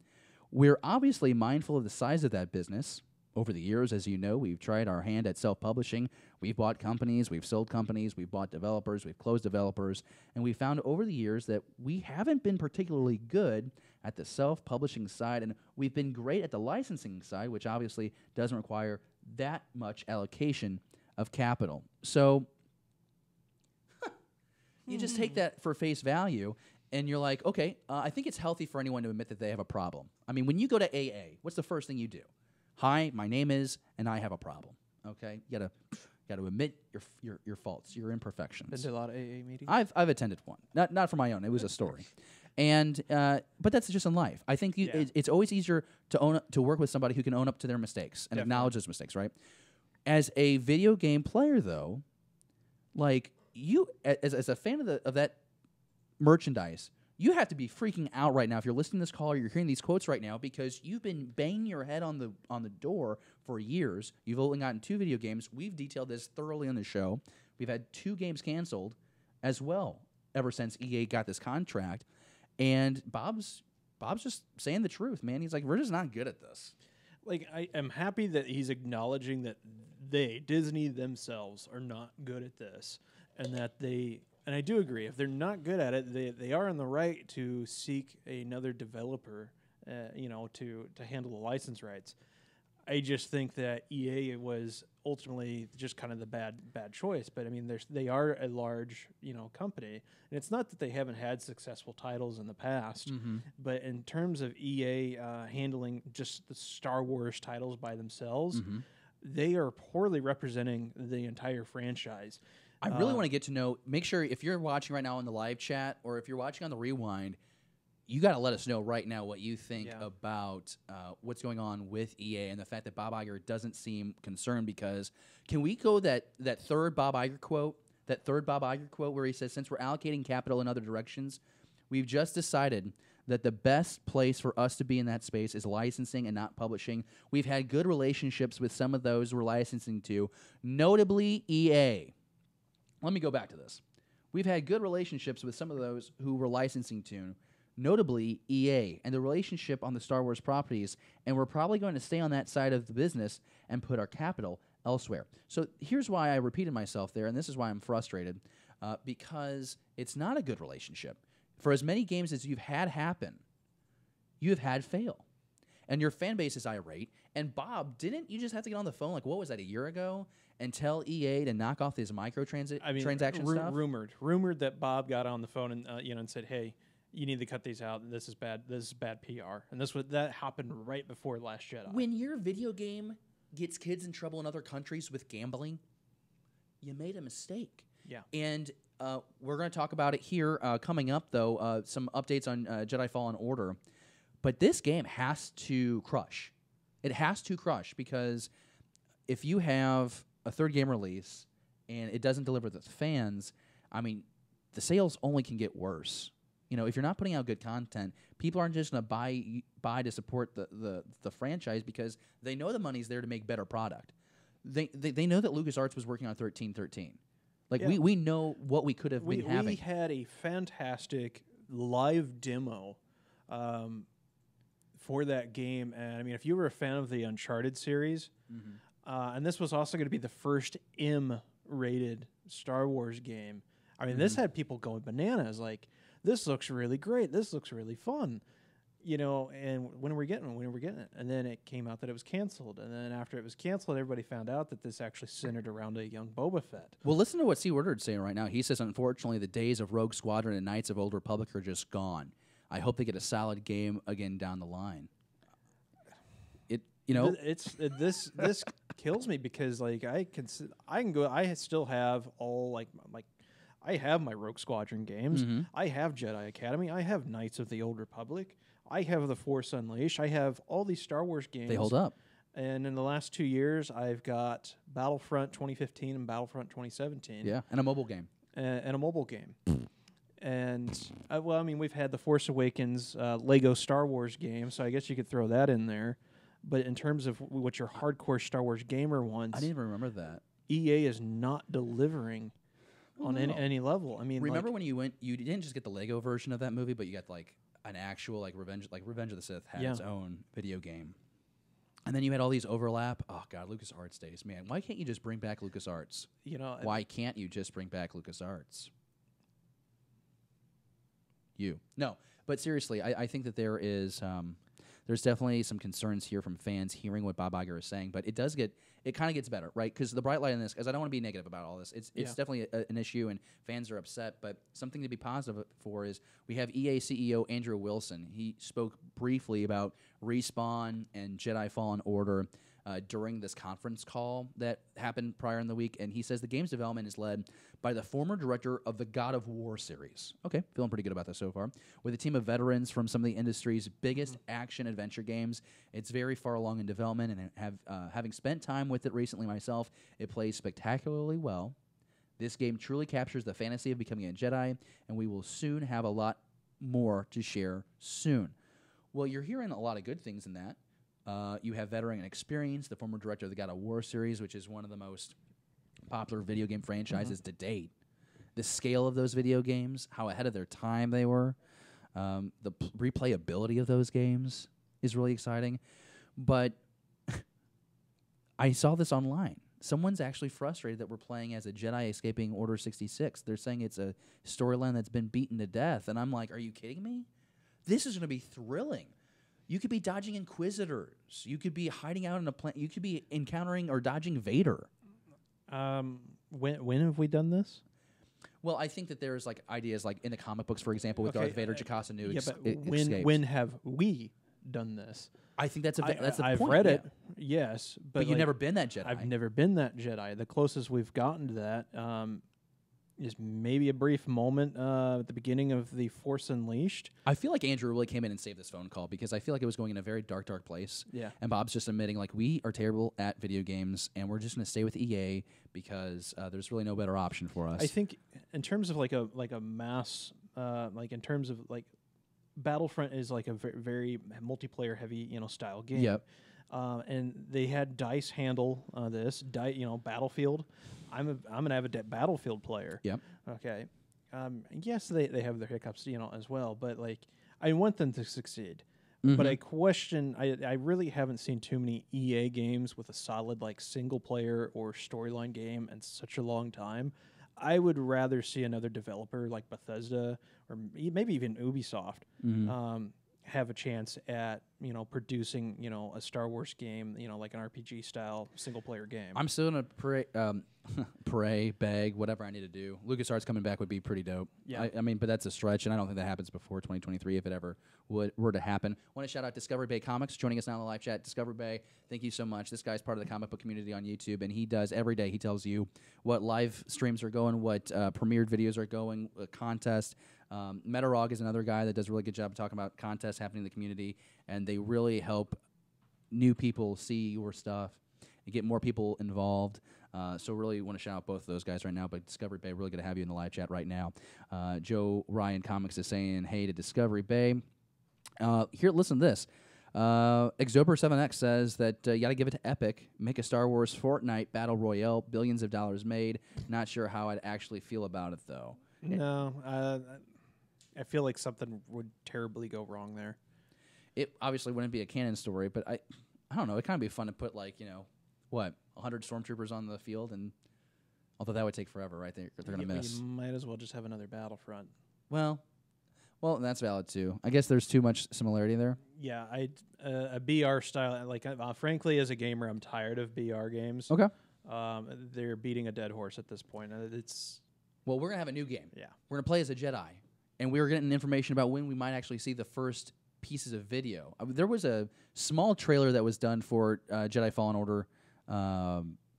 We're obviously mindful of the size of that business. Over the years, as you know, we've tried our hand at self-publishing. We've bought companies, we've sold companies, we've bought developers, we've closed developers, and we found over the years that we haven't been particularly good at the self-publishing side, and we've been great at the licensing side, which obviously doesn't require that much allocation of capital. So you just take that for face value, and you're like, okay, I think it's healthy for anyone to admit that they have a problem. I mean, when you go to AA, what's the first thing you do? Hi, my name is, and I have a problem. Okay, you gotta admit your faults, your imperfections. Been to a lot of AA meetings. I've attended one, not for my own. It was a story, and but that's just in life. I think it's always easier to work with somebody who can own up to their mistakes and acknowledge those mistakes, right? As a video game player, though, like you, as a fan of that merchandise, you have to be freaking out right now if you're listening to this call or you're hearing these quotes right now because you've been banging your head on the door for years. You've only gotten 2 video games. We've detailed this thoroughly on the show. We've had 2 games canceled as well ever since EA got this contract. And Bob's just saying the truth, man. He's like, we're just not good at this. Like, I am happy that he's acknowledging that Disney themselves, are not good at this, and that and I do agree, if they're not good at it, they are in the right to seek another developer, to handle the license rights. I just think that EA was ultimately just kind of the bad choice. But I mean, they are a large company, and it's not that they haven't had successful titles in the past, but in terms of EA handling just the Star Wars titles by themselves, they are poorly representing the entire franchise. I really want to get to know. Make sure if you're watching right now in the live chat or if you're watching on the rewind, you got to let us know right now what you think about what's going on with EA and the fact that Bob Iger doesn't seem concerned. Because can we go that third Bob Iger quote? That third Bob Iger quote where he says, "Since we're allocating capital in other directions, we've just decided that the best place for us to be in that space is licensing and not publishing. We've had good relationships with some of those we're licensing to, notably EA." Let me go back to this. We've had good relationships with some of those who we're licensing to, notably EA, and the relationship on the Star Wars properties, and we're probably going to stay on that side of the business and put our capital elsewhere. So here's why I repeated myself there, and this is why I'm frustrated, because it's not a good relationship. For as many games as you've had happen, you have had fail. And your fan base is irate. And Bob, didn't you just have to get on the phone, like, what was that, a year ago, and tell EA to knock off this transaction stuff? Rumored that Bob got on the phone and and said, "Hey, you need to cut these out. This is bad. This is bad PR." And that happened right before Last Jedi. When your video game gets kids in trouble in other countries with gambling, you made a mistake. Yeah. And we're going to talk about it here coming up, though. Some updates on Jedi Fallen Order. But this game has to crush. It has to crush because if you have a third game release and it doesn't deliver the fans, I mean, the sales only can get worse. If you're not putting out good content, people aren't just going to buy to support the franchise because they know the money's there to make better product. They know that LucasArts was working on 1313. Like, we know what we could have been having. We had a fantastic live demo for that game. And I mean, if you were a fan of the Uncharted series, and this was also going to be the first M-rated Star Wars game, I mean, this had people going bananas. Like, this looks really great. This looks really fun. And when are we getting it? And then it came out that it was canceled. And then after it was canceled, everybody found out that this actually centered around a young Boba Fett. Well, listen to what C. Woodard's saying right now. He says, unfortunately, the days of Rogue Squadron and Knights of Old Republic are just gone. I hope they get a solid game again down the line. This kills me because, like, I still have all, like I have my Rogue Squadron games. I have Jedi Academy. I have Knights of the Old Republic. I have The Force Unleashed. I have all these Star Wars games. They hold up. And in the last 2 years, I've got Battlefront 2015 and Battlefront 2017. Yeah, and a mobile game. And a mobile game. And, well, I mean, we've had The Force Awakens Lego Star Wars game, so I guess you could throw that in there. But in terms of what your hardcore Star Wars gamer wants, I didn't even remember that. EA is not delivering on any level. I mean, remember when you went? You didn't just get the Lego version of that movie, but you got like an actual Revenge of the Sith had its own video game, and then you had all these overlap. Oh God, LucasArts days, man. Why can't you just bring back LucasArts? You know, why can't you just bring back LucasArts? No, but seriously, I think that there's definitely some concerns here from fans hearing what Bob Iger is saying, but it kind of gets better, right? Because the bright light in this, because I don't want to be negative about all this, it's definitely an issue and fans are upset, but something to be positive for is we have EA CEO Andrew Wilson. He spoke briefly about Respawn and Jedi Fallen Order during this conference call that happened prior in the week, and he says the game's development is led by the former director of the God of War series. Okay, feeling pretty good about this so far. With a team of veterans from some of the industry's biggest action-adventure games, it's very far along in development, and having spent time with it recently myself, it plays spectacularly well. This game truly captures the fantasy of becoming a Jedi, and we will soon have a lot more to share soon. Well, you're hearing a lot of good things in that. You have veteran experience, the former director of the God of War series, which is one of the most popular video game franchises to date. The scale of those video games, how ahead of their time they were, the replayability of those games is really exciting. But I saw this online. Someone's actually frustrated that we're playing as a Jedi escaping Order 66. They're saying it's a storyline that's been beaten to death. And I'm like, are you kidding me? This is going to be thrilling. You could be dodging Inquisitors. You could be hiding out in a plant. You could be encountering or dodging Vader. When have we done this? Well, I think that there's like ideas like in the comic books, for example, with Darth Vader, Jacasa Nu escaped. When have we done this? I think that's the point. I've read it, yes, but you've never been that Jedi. I've never been that Jedi. The closest we've gotten to that is maybe a brief moment at the beginning of The Force Unleashed. I feel like Andrew really came in and saved this phone call because I feel like it was going in a very dark, dark place. Yeah. And Bob's just admitting, like, we are terrible at video games, and we're just going to stay with EA because there's really no better option for us. I think in terms of like a mass, like in terms of like Battlefront is like a very multiplayer heavy style game. Yep. And they had DICE handle this. Battlefield. I'm an avid Battlefield player. Yep. Okay. Yes, they have their hiccups, as well. But like, I want them to succeed. But I question. I really haven't seen too many EA games with a solid like single player or storyline game in such a long time. I would rather see another developer like Bethesda or maybe even Ubisoft have a chance at producing a Star Wars game, like an RPG style single player game. I'm still gonna beg whatever I need to do. LucasArts coming back would be pretty dope. Yeah, I mean, but that's a stretch, and I don't think that happens before 2023 if it ever were to happen. Want to shout out Discovery Bay Comics joining us now in the live chat. Discovery Bay, thank you so much. This guy's part of the comic book community on YouTube, and he does every day. He tells you what live streams are going, what premiered videos are going, contest. Metarog is another guy that does a really good job of talking about contests happening in the community, and they really help new people see your stuff and get more people involved. So really want to shout out both of those guys right now, but Discovery Bay, really good to have you in the live chat right now. Joe Ryan Comics is saying, hey to Discovery Bay. Here, listen to this. Exober7X says that you got to give it to Epic. Make a Star Wars Fortnite Battle Royale, billions of dollars made. Not sure how I'd actually feel about it, though. No, I feel like something would terribly go wrong there. It obviously wouldn't be a canon story, but I don't know. It'd kind of be fun to put, like, 100 stormtroopers on the field, and although that would take forever, right? They're going to miss. You might as well just have another Battlefront. Well, that's valid, too. I guess there's too much similarity there. Yeah, a BR style, like, frankly, as a gamer, I'm tired of BR games. Okay. They're beating a dead horse at this point. Well, we're going to have a new game. Yeah. We're going to play as a Jedi, and we were getting information about when we might actually see the first pieces of video. There was a small trailer that was done for Jedi Fallen Order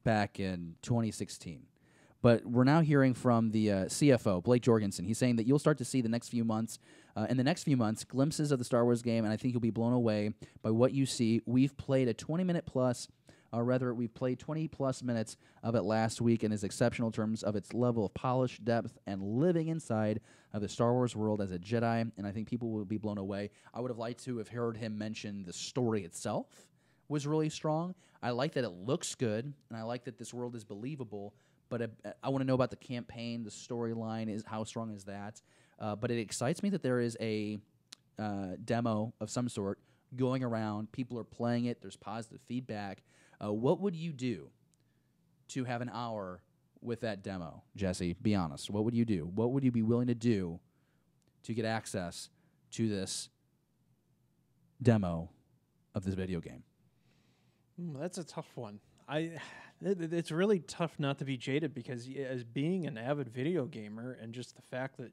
back in 2016. But we're now hearing from the CFO, Blake Jorgensen. He's saying that you'll start to see in the next few months, glimpses of the Star Wars game, and I think you'll be blown away by what you see. We've played a 20-minute plus, or rather, we played 20-plus minutes of it last week, and is exceptional in terms of its level of polish, depth, and living inside of the Star Wars world as a Jedi, and I think people will be blown away. I would have liked to have heard him mention the story itself was really strong. I like that it looks good, and I like that this world is believable, but I want to know about the campaign, the storyline, is how strong is that? But it excites me that there is a demo of some sort going around. People are playing it. There's positive feedback. What would you do to have an hour with that demo, Jesse? Be honest. What would you do? What would you be willing to do to get access to this demo of this video game? That's a tough one. It's really tough not to be jaded, because as being an avid video gamer, and just the fact that,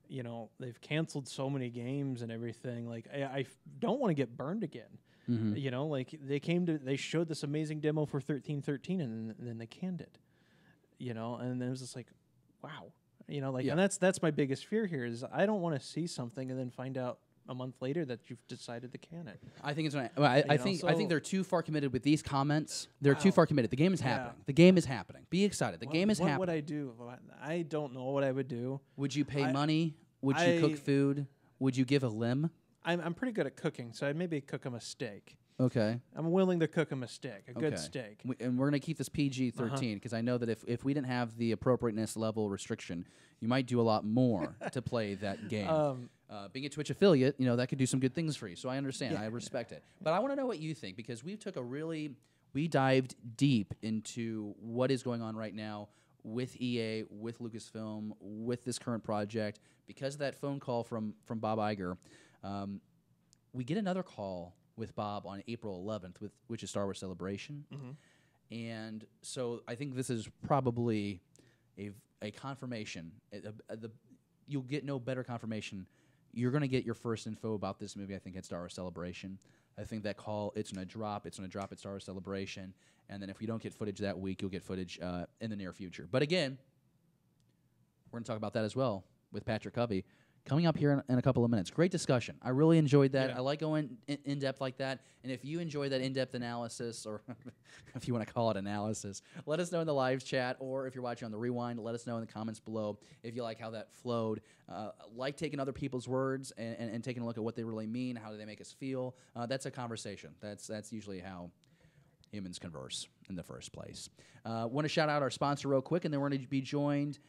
you know, they've canceled so many games and everything, like I don't want to get burned again. Mm-hmm. You know, like they showed this amazing demo for 1313, and then they canned it. You know, and then it was just like, wow. You know, like, and that's my biggest fear here is I don't want to see something and then find out a month later that you've decided to can it. I think it's. I think they're too far committed with these comments. They're too far committed. The game is happening. The game is happening. Be excited. The game is happening. What would I do? I don't know what I would do. Would you pay money? Would you cook food? Would you give a limb? I'm pretty good at cooking, so I'd maybe cook him a steak. Okay. I'm willing to cook him a steak, a good steak. And we're going to keep this PG-13 because I know that if we didn't have the appropriateness level restriction, you might do a lot more to play that game. Being a Twitch affiliate, you know, that could do some good things for you. So I understand. I respect it. But I want to know what you think, because we dived deep into what is going on right now with EA, with Lucasfilm, with this current project. Because of that phone call from Bob Iger, we get another call with Bob on April 11th, which is Star Wars Celebration. Mm-hmm. And so I think this is probably a confirmation. You'll get no better confirmation. You're going to get your first info about this movie, I think, at Star Wars Celebration. I think that call, it's going to drop. It's going to drop at Star Wars Celebration. And then if you don't get footage that week, you'll get footage in the near future. But again, we're going to talk about that as well with Patrick Covey coming up here in a couple of minutes. Great discussion. I really enjoyed that. Yeah. I like going in-depth like that. And if you enjoy that in-depth analysis, or if you want to call it analysis, let us know in the live chat, or if you're watching on the rewind, let us know in the comments below if you like how that flowed. Like taking other people's words and taking a look at what they really mean, how do they make us feel. That's a conversation. That's usually how humans converse in the first place. Want to shout out our sponsor real quick, and then we're going to be joined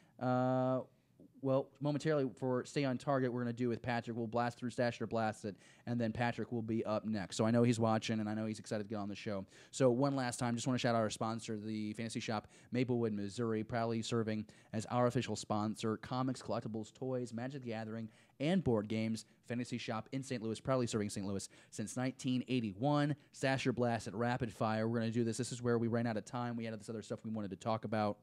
momentarily for Stay on Target, we're going to do with Patrick. We'll blast through Stash It or Blast It, and then Patrick will be up next. So I know he's watching, and I know he's excited to get on the show. So one last time, just want to shout out our sponsor, the fantasy shop Maplewood, Missouri, proudly serving as our official sponsor. Comics, collectibles, toys, Magic the Gathering, and board games. Fantasy shop in St. Louis, proudly serving St. Louis since 1981. Stash or Blast It, Rapid Fire. We're going to do this. This is where we ran out of time. We had this other stuff we wanted to talk about.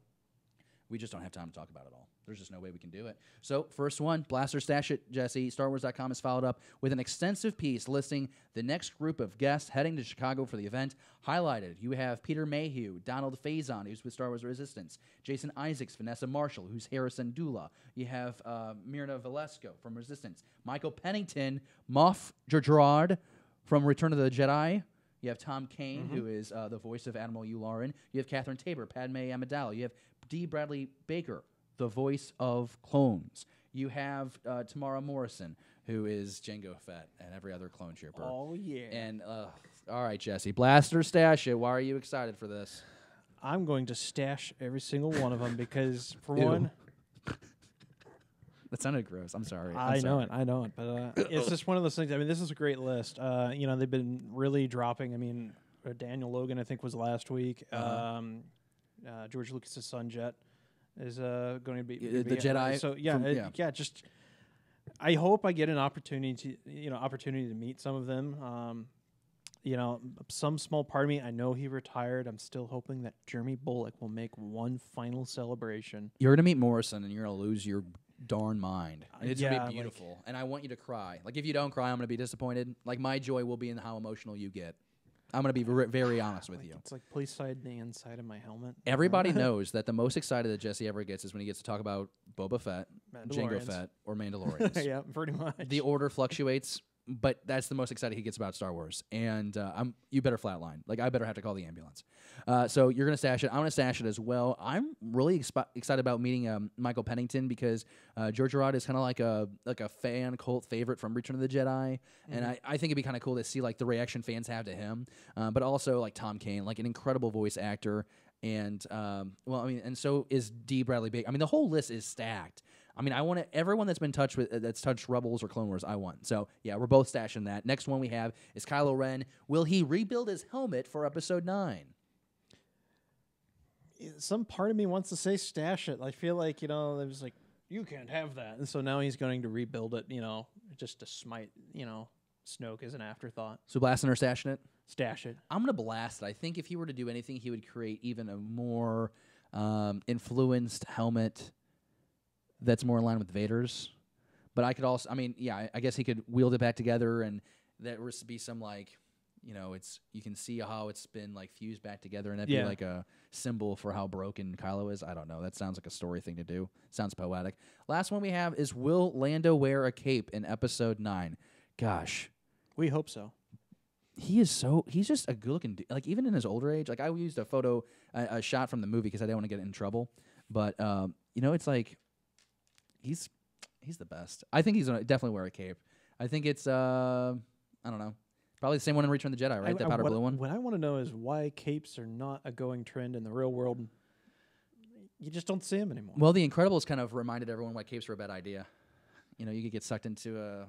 We just don't have time to talk about it all. There's just no way we can do it. So, first one, Blast or Stash It, Jesse. StarWars.com has followed up with an extensive piece listing the next group of guests heading to Chicago for the event. Highlighted, you have Peter Mayhew, Donald Faison, who's with Star Wars Resistance, Jason Isaacs, Vanessa Marshall, who's Harrison Dula. You have Myrna Valesco from Resistance, Michael Pennington, Moff Gerard from Return of the Jedi. You have Tom Kane, who is the voice of Admiral Yularen. You have Catherine Tabor, Padme Amidala. You have D. Bradley Baker, the voice of Clones. You have Tamara Morrison, who is Jango Fett and every other clone trooper. Oh, yeah. And, all right, Jesse, blast or stash it. Why are you excited for this? I'm going to stash every single one of them because, for one... That sounded gross. I'm sorry. I know it. But it's just one of those things. I mean, this is a great list. You know, they've been really dropping. I mean, Daniel Logan, I think, was last week. George Lucas's son, Jet, is going to be the Jedi. So yeah, just I hope I get an opportunity to meet some of them. You know, some small part of me, I know he retired. I'm still hoping that Jeremy Bullock will make one final celebration. You're gonna meet Morrison, and you're gonna lose your darn mind. It's gonna be beautiful, and I want you to cry. Like, if you don't cry, I'm gonna be disappointed. Like, my joy will be in how emotional you get. I'm going to be very honest with you. It's like please side the inside of my helmet. Everybody knows that the most excited that Jesse ever gets is when he gets to talk about Boba Fett, Jango Fett, or Mandalorians. Yeah, pretty much. The order fluctuates, but that's the most excited he gets about Star Wars. And you better flatline. Like, I better have to call the ambulance. So you're going to stash it. I'm going to stash it as well. I'm really excited about meeting Michael Pennington because George Arad is kind of like a fan cult favorite from Return of the Jedi. And I think it'd be kind of cool to see like the reaction fans have to him. But also like Tom Kane, like an incredible voice actor. And and so is D. Bradley Baker. I mean, the whole list is stacked. I mean, I want everyone that's been touched with that's touched Rebels or Clone Wars. I want. So yeah, we're both stashing that. Next one we have is Kylo Ren. Will he rebuild his helmet for Episode 9? Some part of me wants to say stash it. I feel like, there's like, you can't have that. And so now he's going to rebuild it, just to smite, Snoke as an afterthought. So blasting or stashing it? Stash it. I'm going to blast it. I think if he were to do anything, he would create even a more influenced helmet that's more in line with Vader's. But I could also, I guess he could wield it back together and there would be some like, you can see how it's been like fused back together and that'd be like a symbol for how broken Kylo is. I don't know. That sounds like a story thing to do. Sounds poetic. Last one we have is will Lando wear a cape in Episode 9? Gosh. We hope so. He's just a good looking dude. Like even in his older age, like I used a shot from the movie because I didn't want to get in trouble. But, it's like, he's the best. I think he's going to definitely wear a cape. I think it's, I don't know. Probably the same one in Return of the Jedi, right? That powder blue one. What I want to know is why capes are not a going trend in the real world. You just don't see them anymore. Well, The Incredibles kind of reminded everyone why capes were a bad idea. You could get sucked into a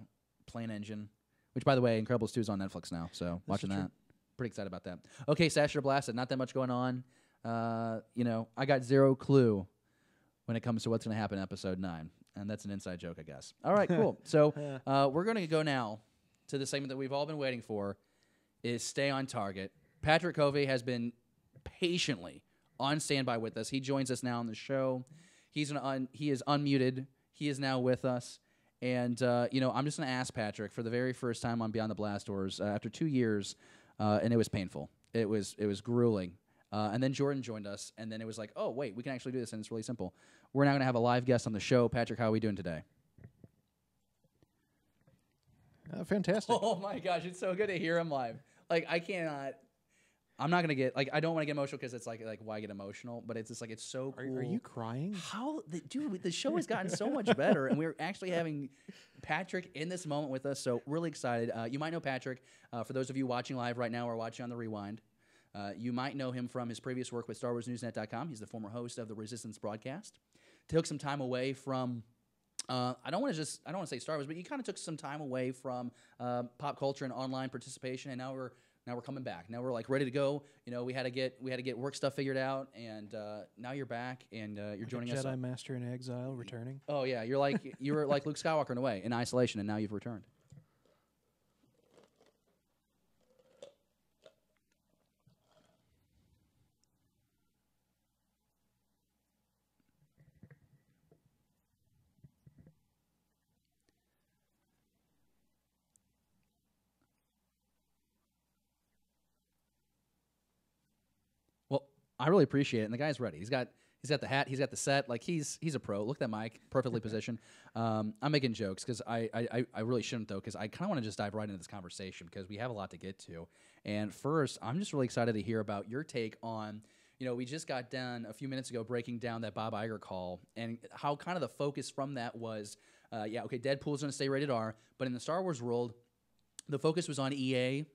plane engine, which, by the way, Incredibles 2 is on Netflix now, so watching that. Pretty excited about that. Okay, Sash or Blasted, not that much going on. I got zero clue when it comes to what's going to happen in Episode 9, and that's an inside joke, I guess. All right, cool. So we're going to go now to the segment that we've all been waiting for, is Stay on Target. Patrick Covey has been patiently on standby with us. He joins us now on the show. He is unmuted. He is now with us. And, I'm just going to ask Patrick for the very first time on Beyond the Blast Doors after 2 years, and it was painful. It was grueling. And then Jordan joined us, and then it was like, oh, wait, we can actually do this, and it's really simple. We're now going to have a live guest on the show. Patrick, how are we doing today? Fantastic. Oh, my gosh, it's so good to hear him live. Like, I'm not going to get, I don't want to get emotional because it's like, why get emotional? But it's just like, it's so cool. Are you crying? Dude, the show has gotten so much better, and we're actually having Patrick in this moment with us, so really excited. You might know Patrick. For those of you watching live right now or watching on the Rewind, you might know him from his previous work with StarWarsNewsNet.com. He's the former host of the Resistance broadcast. Took some time away from, I don't want to say Star Wars, but you kind of took some time away from pop culture and online participation, and now we're coming back. Now we're like ready to go. We had to get work stuff figured out, and now you're back, and you're joining us. Jedi Master in exile, returning. Oh yeah, you were like Luke Skywalker in a way, in isolation, and now you've returned. I really appreciate it, and the guy's ready. He's got the hat, he's got the set. Like he's a pro. Look at that mic, perfectly positioned. I'm making jokes because I really shouldn't though, because I kind of want to just dive right into this conversation because we have a lot to get to. And first, I'm just really excited to hear about your take on. We just got done a few minutes ago breaking down that Bob Iger call and how kind of the focus from that was, Deadpool's going to stay rated R, but in the Star Wars world, the focus was on EA,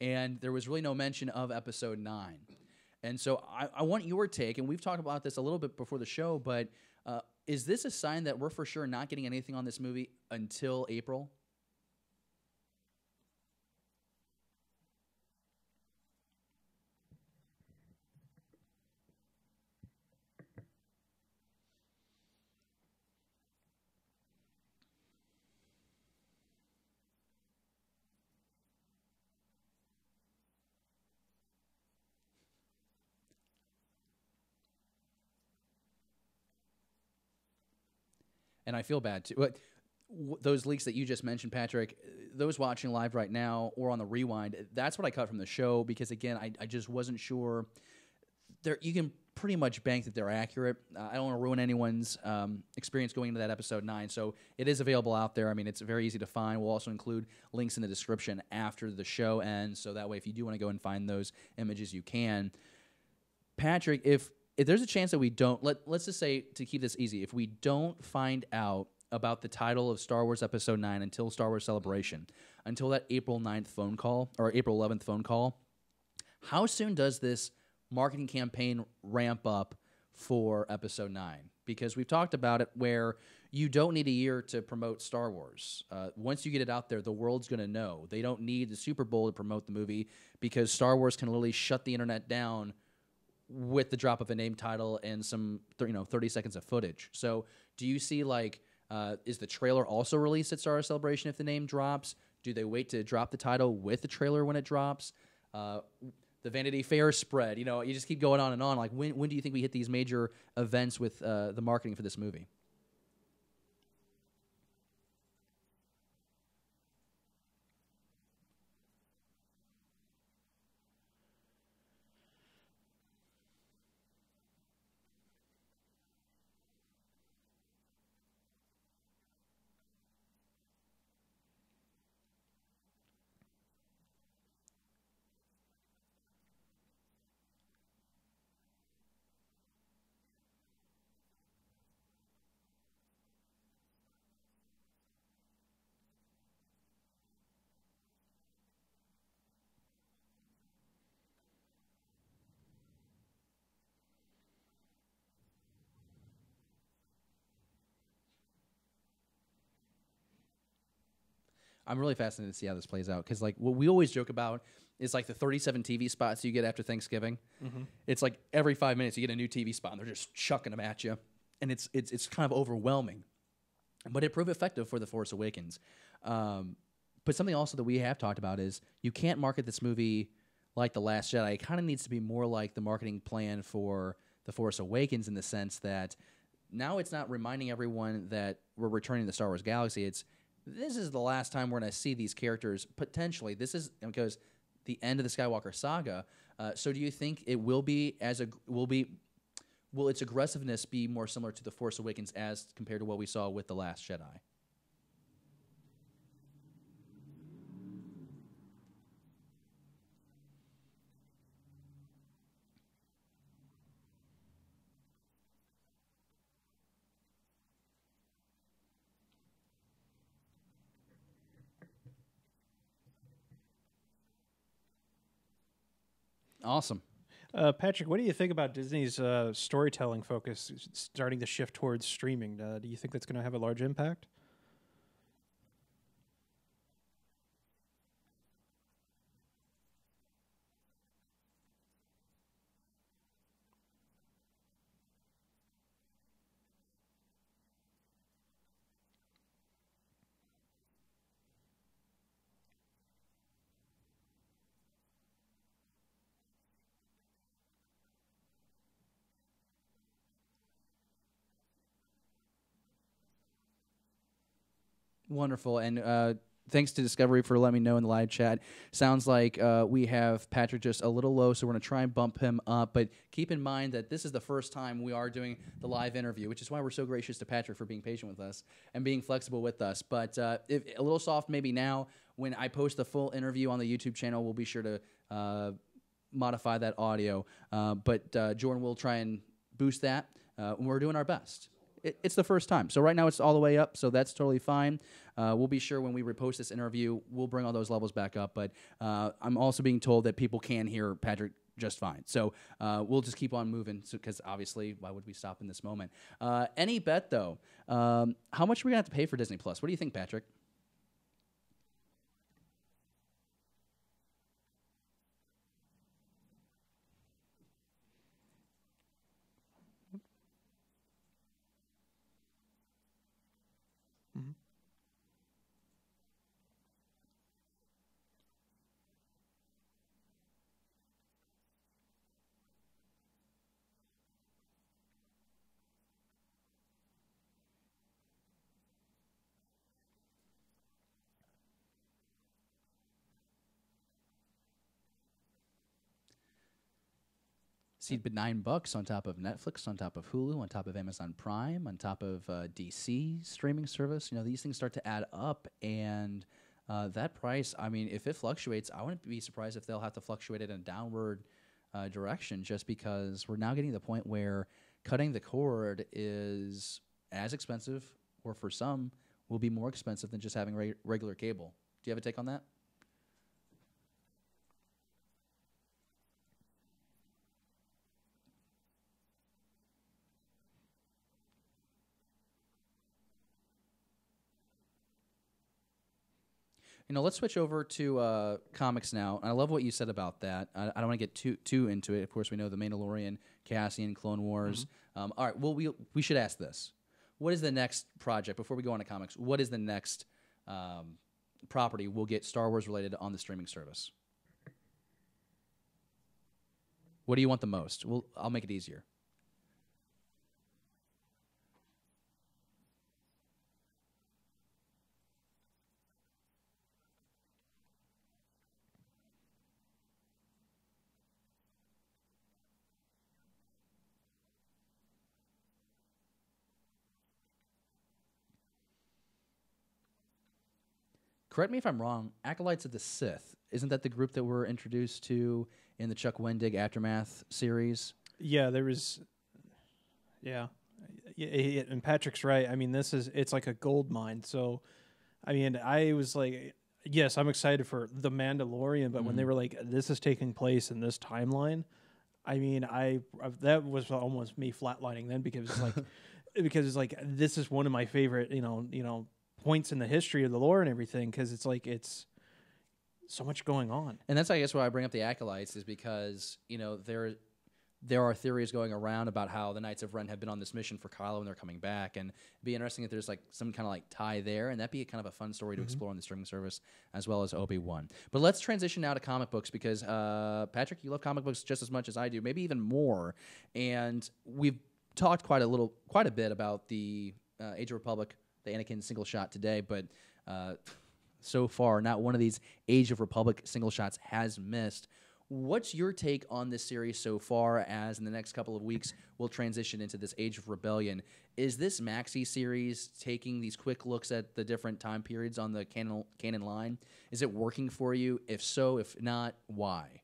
and there was really no mention of Episode 9. And so I want your take, and we've talked about this a little bit before the show, but is this a sign that we're for sure not getting anything on this movie until April? And I feel bad too. those leaks that you just mentioned, Patrick, those watching live right now or on the rewind, that's what I cut from the show because, again, I just wasn't sure. You can pretty much bank that they're accurate. I don't want to ruin anyone's experience going into that episode 9, so it is available out there. I mean, it's very easy to find. We'll also include links in the description after the show ends, so that way if you do want to go and find those images, you can. Patrick, if there's a chance that we don't, let's just say, to keep this easy, if we don't find out about the title of Star Wars Episode 9 until Star Wars Celebration, until that April 9th phone call, or April 11th phone call, how soon does this marketing campaign ramp up for Episode 9? Because we've talked about it where you don't need a year to promote Star Wars. Once you get it out there, the world's going to know. They don't need the Super Bowl to promote the movie because Star Wars can literally shut the internet down with the drop of a name title and some 30 seconds of footage. So do you see, like, is the trailer also released at Star Wars Celebration if the name drops? Do they wait to drop the title with the trailer when it drops? The Vanity Fair spread, you just keep going on and on. Like, when do you think we hit these major events with the marketing for this movie? I'm really fascinated to see how this plays out because, like, what we always joke about is like the 37 TV spots you get after Thanksgiving. Mm-hmm. It's like every 5 minutes you get a new TV spot and they're just chucking them at you, and it's kind of overwhelming. But it proved effective for The Force Awakens. But something also that we have talked about is you can't market this movie like The Last Jedi. It kind of needs to be more like the marketing plan for The Force Awakens in the sense that now it's not reminding everyone that we're returning to the Star Wars galaxy. This is the last time we're going to see these characters, potentially. This is because the end of the Skywalker saga. So do you think it will its aggressiveness be more similar to The Force Awakens as compared to what we saw with The Last Jedi? Awesome. Patrick, what do you think about Disney's storytelling focus starting to shift towards streaming? Do you think that's going to have a large impact? Wonderful. And thanks to Discovery for letting me know in the live chat. Sounds like we have Patrick just a little low, so we're going to try and bump him up. But keep in mind that this is the first time we are doing the live interview, which is why we're so gracious to Patrick for being patient with us and being flexible with us. But if a little soft maybe now. When I post the full interview on the YouTube channel, we'll be sure to modify that audio. But Jordan will try and boost that. We're doing our best. It's the first time. So right now it's all the way up, so that's totally fine. We'll be sure when we repost this interview, we'll bring all those levels back up. But I'm also being told that people can hear Patrick just fine. So we'll just keep on moving because obviously, why would we stop in this moment? Any bet, though, how much are we going to have to pay for Disney+? What do you think, Patrick? See, but $9 on top of Netflix, on top of Hulu, on top of Amazon Prime, on top of DC streaming service. You know, these things start to add up, and that price. I mean, if it fluctuates, I wouldn't be surprised if they'll have to fluctuate it in a downward direction, just because we're now getting to the point where cutting the cord is as expensive, or for some, will be more expensive than just having regular cable. Do you have a take on that? You know, let's switch over to comics now. And I love what you said about that. I don't want to get too into it. Of course, we know The Mandalorian, Cassian, Clone Wars. All right, well, we should ask this. What is the next project, before we go on to comics, what is the next property we'll get Star Wars related on the streaming service? What do you want the most? Well, I'll make it easier. Correct me if I'm wrong, Acolytes of the Sith, isn't that the group that we're introduced to in the Chuck Wendig Aftermath series? Yeah, there was. Yeah, and Patrick's right. I mean, it's like a gold mine. So, I mean, I was like, yes, I'm excited for The Mandalorian, but when they were like, this is taking place in this timeline, I mean, that was almost me flatlining then, because it's like, this is one of my favorite, points in the history of the lore and everything, because it's like it's so much going on. And that's, I guess, why I bring up the Acolytes, is because there are theories going around about how the Knights of Ren have been on this mission for Kylo and they're coming back, and it'd be interesting if there's like some kind of like tie there, and that'd be kind of a fun story to explore on the streaming service, as well as Obi-Wan. But let's transition now to comic books, because Patrick, you love comic books just as much as I do, maybe even more, and we've talked quite a bit about the Age of Republic, the Anakin single shot today, but so far, not one of these Age of Republic single shots has missed. What's your take on this series so far, as in the next couple of weeks we'll transition into this Age of Rebellion? Is this Maxi series taking these quick looks at the different time periods on the canon line? Is it working for you? If so, if not, why?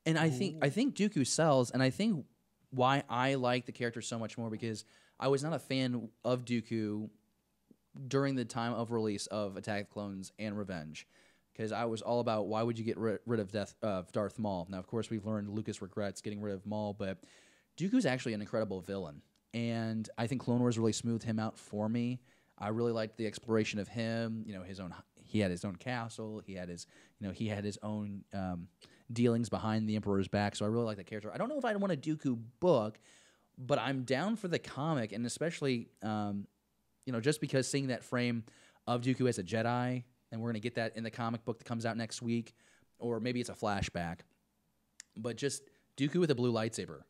And I think Dooku sells, and I think why I like the character so much more, because I was not a fan of Dooku during the time of release of Attack of the Clones and Revenge, because I was all about, why would you get rid of Darth Maul? Now, of course, we've learned Lucas regrets getting rid of Maul, but Dooku's actually an incredible villain, and I think Clone Wars really smoothed him out for me. I really liked the exploration of him. He had his own castle. He had his own dealings behind the Emperor's back. So I really like that character. I don't know if I'd want a Dooku book, but I'm down for the comic, and especially just because seeing that frame of Dooku as a Jedi, and we're gonna get that in the comic book that comes out next week, or maybe it's a flashback, but just Dooku with a blue lightsaber,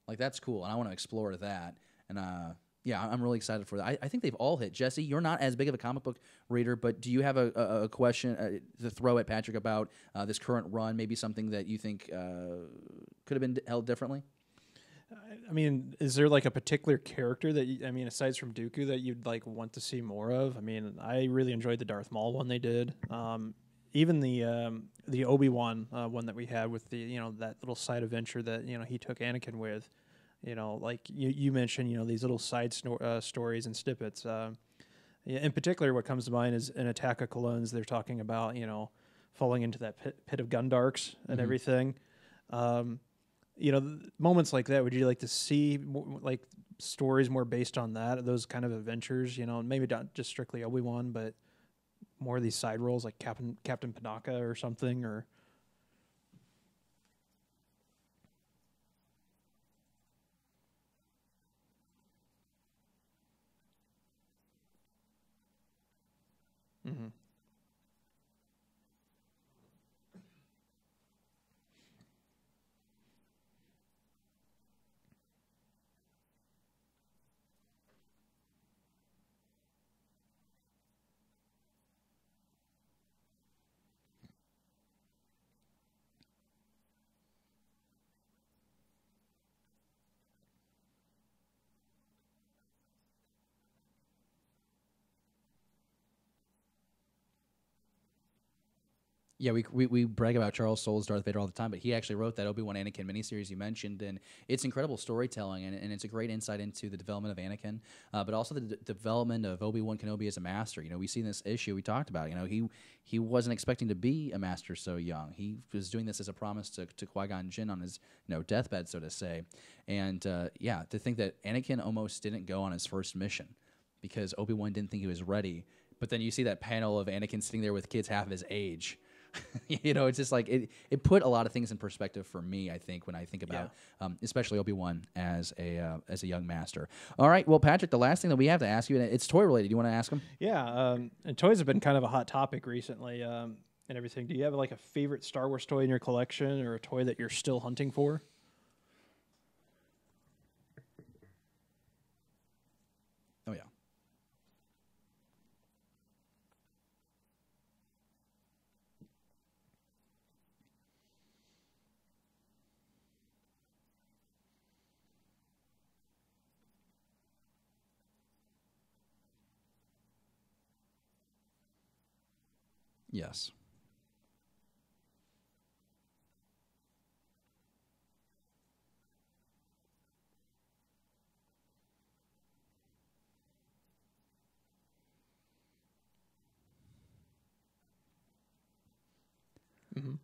like, that's cool, and I want to explore that. And yeah, I'm really excited for that. I think they've all hit. Jesse, you're not as big of a comic book reader, but do you have a question to throw at Patrick about this current run, maybe something that you think could have been held differently? I mean, is there like a particular character that aside from Dooku, that you'd like want to see more of? I mean, I really enjoyed the Darth Maul one they did. Even the Obi-Wan one that we had with the that little side adventure that he took Anakin with. Like you mentioned, these little side stories and snippets. In particular, what comes to mind is in Attack of Clones. They're talking about falling into that pit of Gundarks and everything. moments like that, would you like to see like stories more based on that, those kind of adventures? Maybe not just strictly Obi-Wan, but more of these side roles like Captain Panaka or something, or. Mm-hmm. Yeah, we brag about Charles Soule's Darth Vader all the time, but he actually wrote that Obi-Wan Anakin miniseries you mentioned, and it's incredible storytelling, and it's a great insight into the development of Anakin, but also the development of Obi-Wan Kenobi as a master. We see in this issue we talked about. He wasn't expecting to be a master so young. He was doing this as a promise to Qui-Gon Jinn on his deathbed, so to say. And to think that Anakin almost didn't go on his first mission because Obi-Wan didn't think he was ready. But then you see that panel of Anakin sitting there with kids half of his age. It's just like it put a lot of things in perspective for me, I think, when I think about especially Obi-Wan as a young master. All right, well, Patrick, the last thing that we have to ask you, and it's toy related. Do you want to ask him? Yeah, and toys have been kind of a hot topic recently, and everything. Do you have like a favorite Star Wars toy in your collection, or a toy that you're still hunting for? Oh yeah. Yes. Mm-hmm.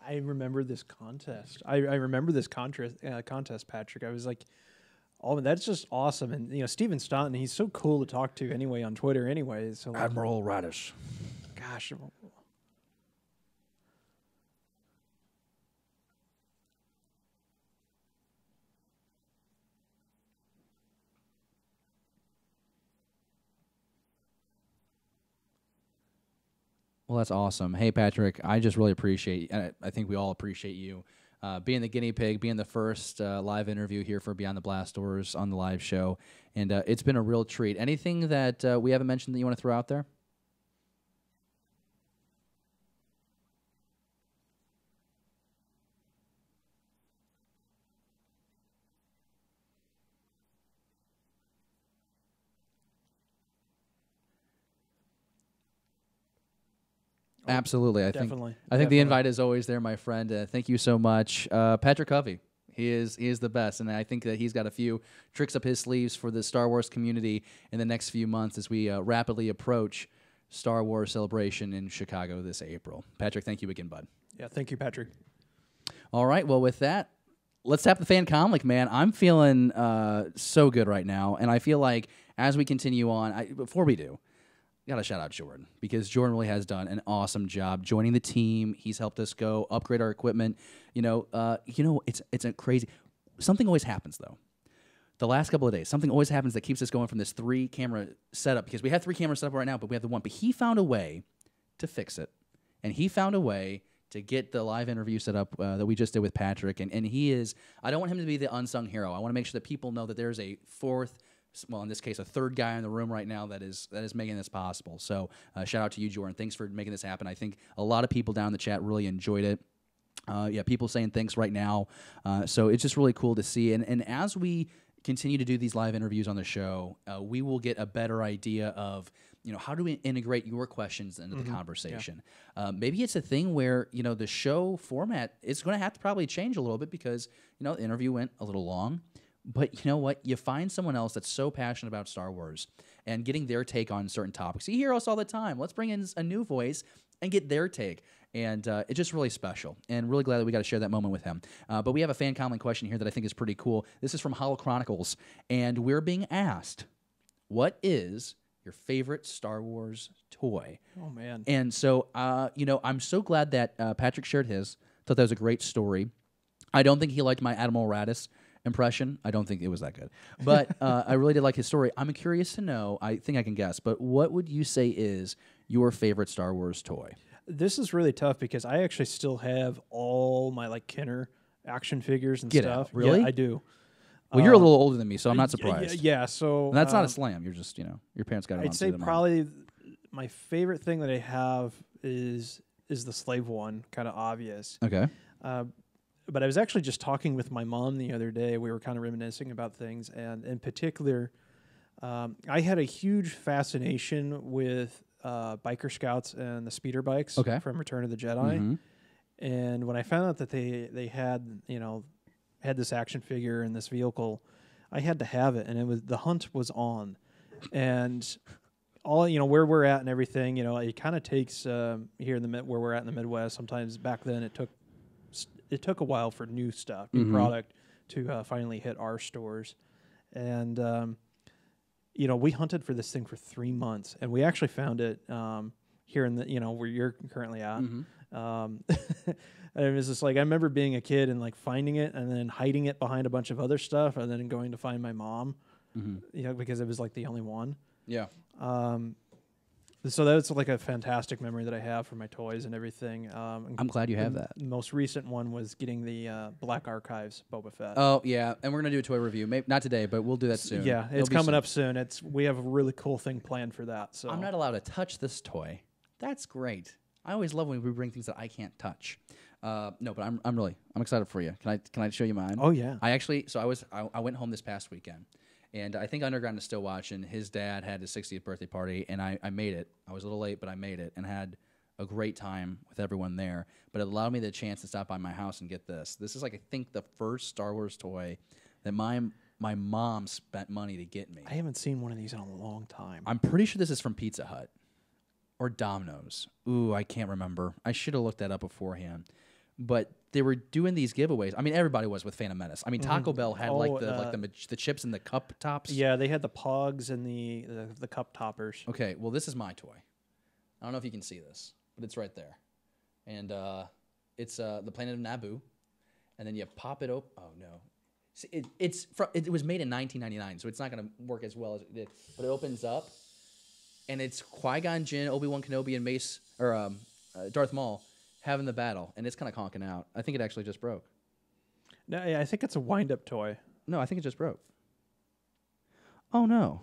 I remember this contest. I remember this contest, Patrick. I was like, oh, that's just awesome. And, Stephen Staunton, he's so cool to talk to anyway on Twitter anyway. So like, Admiral Radish. gosh. Well, that's awesome. Hey, Patrick, I just really appreciate, and I think we all appreciate you being the guinea pig, being the first live interview here for Beyond the Blast Doors on the live show. And it's been a real treat. Anything that we haven't mentioned that you want to throw out there? Absolutely. I think the invite is always there, my friend. Thank you so much. Patrick Covey. He is the best, and I think that he's got a few tricks up his sleeves for the Star Wars community in the next few months as we rapidly approach Star Wars Celebration in Chicago this April. Patrick, thank you again, bud. Yeah, thank you, Patrick. All right, well, with that, let's tap the fan comic, man. I'm feeling so good right now, and I feel like as we continue on, before we do, got to shout out Jordan, because Jordan really has done an awesome job joining the team. He's helped us go upgrade our equipment. It's a crazy. Something always happens though. The last couple of days, something always happens that keeps us going from this 3-camera setup, because we have 3 cameras set up right now, but we have the one. But he found a way to fix it, and he found a way to get the live interview set up that we just did with Patrick. And he is. I don't want him to be the unsung hero. I want to make sure that people know that there's a 4th well, in this case, a third guy in the room right now that is making this possible. So shout out to you, Jordan. Thanks for making this happen. I think a lot of people down in the chat really enjoyed it. Yeah, people saying thanks right now. So it's just really cool to see. And as we continue to do these live interviews on the show, we will get a better idea of, how do we integrate your questions into the conversation? Yeah. Maybe it's a thing where, the show format is going to have to probably change a little bit because, the interview went a little long. But you know what? You find someone else that's so passionate about Star Wars and getting their take on certain topics. You hear us all the time. Let's bring in a new voice and get their take. And it's just really special, and really glad that we got to share that moment with him. But we have a fan comment question here that I think is pretty cool. This is from Hollow Chronicles, and we're being asked, what is your favorite Star Wars toy? Oh, man. And so, I'm so glad that Patrick shared his. Thought that was a great story. I don't think he liked my Admiral Raddus impression. I don't think it was that good. But I really did like his story. I'm curious to know, I think I can guess, but what would you say is your favorite Star Wars toy? This is really tough because I actually still have all my Kenner action figures and Get stuff. out. Really? Yeah, I do. Well, you're a little older than me, so I'm not surprised. Yeah, so... And that's not a slam. You're just, your parents got it on. I'd say probably my favorite thing that I have is the slave one, kind of obvious. Okay. But I was actually just talking with my mom the other day. We were kind of reminiscing about things, and in particular, I had a huge fascination with biker scouts and the speeder bikes from Return of the Jedi. Mm-hmm. And when I found out that they had had this action figure and this vehicle, I had to have it, and the hunt was on, and all where we're at and everything. It kind of takes here in where we're at in the Midwest. Sometimes back then it took a while for new stuff, new product to finally hit our stores, and we hunted for this thing for 3 months, and we actually found it here in the where you're currently at. Mm-hmm. And it was just I remember being a kid and finding it and then hiding it behind a bunch of other stuff, and then going to find my mom, because it was the only one. Yeah. So that's a fantastic memory that I have for my toys and everything. I'm glad you have that. The most recent one was getting the Black Archives Boba Fett. Oh, yeah. And we're going to do a toy review. Maybe not today, but we'll do that soon. Yeah, it's coming up soon. We have a really cool thing planned for that. So I'm not allowed to touch this toy. That's great. I always love when we bring things that I can't touch. No, but I'm excited for you. Can I show you mine? Oh, yeah. I went home this past weekend. And I think Underground is still watching. His dad had his 60th birthday party, and I made it. I was a little late, but I made it and had a great time with everyone there. But it allowed me the chance to stop by my house and get this. This is I think the first Star Wars toy that my mom spent money to get me. I haven't seen one of these in a long time. I'm pretty sure this is from Pizza Hut or Domino's. Ooh, I can't remember. I should have looked that up beforehand. But they were doing these giveaways. I mean, everybody was with Phantom Menace. I mean, Taco Bell had the chips and the cup tops. Yeah, they had the Pogs and the cup toppers. Okay, well, this is my toy. I don't know if you can see this, but it's right there, and it's the planet of Naboo, and then you pop it open. Oh no, see, it was made in 1999, so it's not going to work as well as it did. But it opens up, and it's Qui-Gon Jinn, Obi-Wan Kenobi, and Mace or Darth Maul having the battle, and it's kind of conking out. I think it actually just broke. No, I think it's a wind-up toy. No, I think it just broke. Oh, no.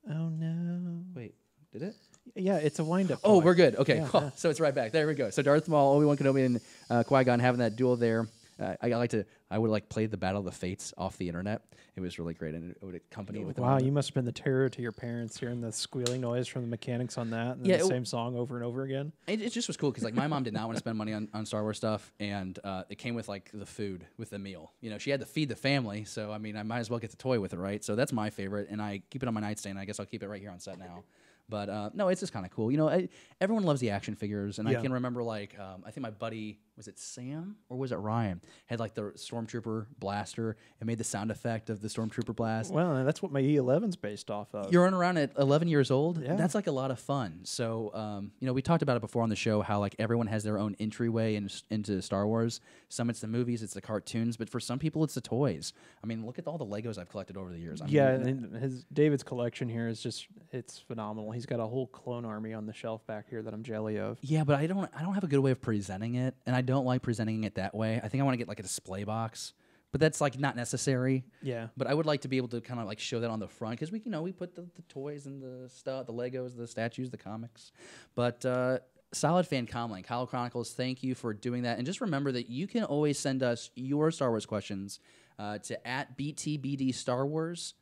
Oh, no. Wait, did it? Yeah, it's a wind-up toy. Oh, we're good. Okay, yeah, cool. Yeah. So it's right back. There we go. So Darth Maul, Obi-Wan Kenobi, and Qui-Gon having that duel there. I would play the Battle of the Fates off the internet. It was really great, and it would accompany with. Wow, you must have been the terror to your parents hearing the squealing noise from the mechanics on that, and the same song over and over again. It just was cool because my mom did not want to spend money on Star Wars stuff, and it came with the food with the meal. She had to feed the family, so I might as well get the toy with it, right? So that's my favorite, and I keep it on my nightstand. I guess I'll keep it right here on set now. But no, it's just kind of cool. Everyone loves the action figures, and I can remember I think my buddy, was it Sam or was it Ryan, had the Stormtrooper blaster and made the sound effect of the Stormtrooper blast. Well, that's what my E11's based off of. You're running around at 11 years old. Yeah. That's a lot of fun. So we talked about it before on the show how everyone has their own entryway into Star Wars. Some it's the movies, it's the cartoons, but for some people it's the toys. Look at all the Legos I've collected over the years. And David's collection here is it's phenomenal. He's got a whole clone army on the shelf back here that I'm jelly of. Yeah, but I don't have a good way of presenting it, and I don't like presenting it that way. I think I want to get a display box but that's like not necessary. Yeah. But I would like to be able to kind of like show that on the front because we put the toys and the stuff, the Legos, the statues, the comics. But solid fan comment, Kyle Chronicles. Thank you for doing that. And just remember that you can always send us your Star Wars questions to @BTBD Star Wars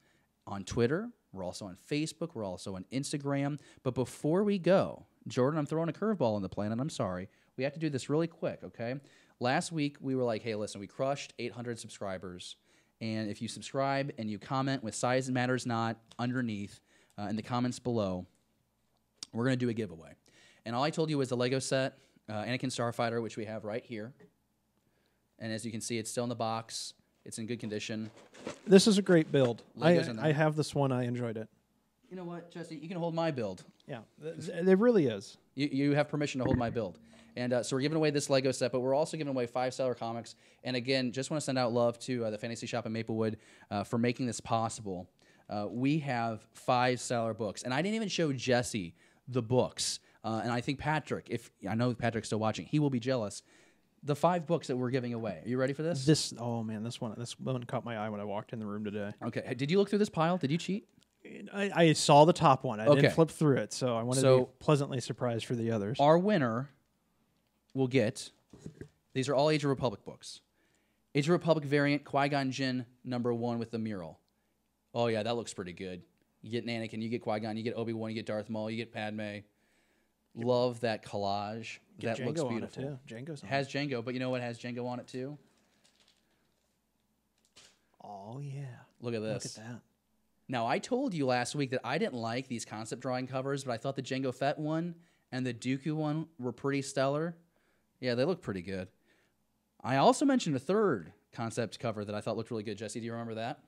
on Twitter. We're also on Facebook. We're also on Instagram. But before we go, Jordan, I'm throwing a curveball on the planet. I'm sorry. We have to do this really quick, okay? Last week, we were like, hey, listen, we crushed 800 subscribers. And if you subscribe and you comment with size matters not underneath in the comments below, we're going to do a giveaway. And all I told you was the Lego set, Anakin Starfighter, which we have right here. And as you can see, it's still in the box. It's in good condition. This is a great build. Legos in there. I have this one. I enjoyed it. You know what, Jesse? You can hold my build. Yeah, it really is. You have permission to hold my build. And so we're giving away this Lego set, but we're also giving away 5 Stellar Comics. And again, just want to send out love to the Fantasy Shop in Maplewood for making this possible. We have 5 Stellar books. And I didn't even show Jesse the books. And I think Patrick, I know Patrick's still watching, he will be jealous. The 5 books that we're giving away. Are you ready for this? Oh man, this one caught my eye when I walked in the room today. Okay. Did you look through this pile? Did you cheat? I saw the top one. I didn't flip through it, so I wanted to be pleasantly surprised for the others. Our winner will get, these are all Age of Republic books. Age of Republic variant, Qui-Gon Jinn #1 with the mural. Oh yeah, that looks pretty good. You get Anakin, you get Qui-Gon, you get Obi-Wan, you get Darth Maul, you get Padme. Love that collage. That looks beautiful. On it too. Jango's on has Jango, but you know what has Jango on it too? Oh yeah. Look at this. Look at that. Now, I told you last week that I didn't like these concept drawing covers, but I thought the Jango Fett one and the Dooku one were pretty stellar. Yeah, they look pretty good. I also mentioned a third concept cover that I thought looked really good. Jesse, do you remember that?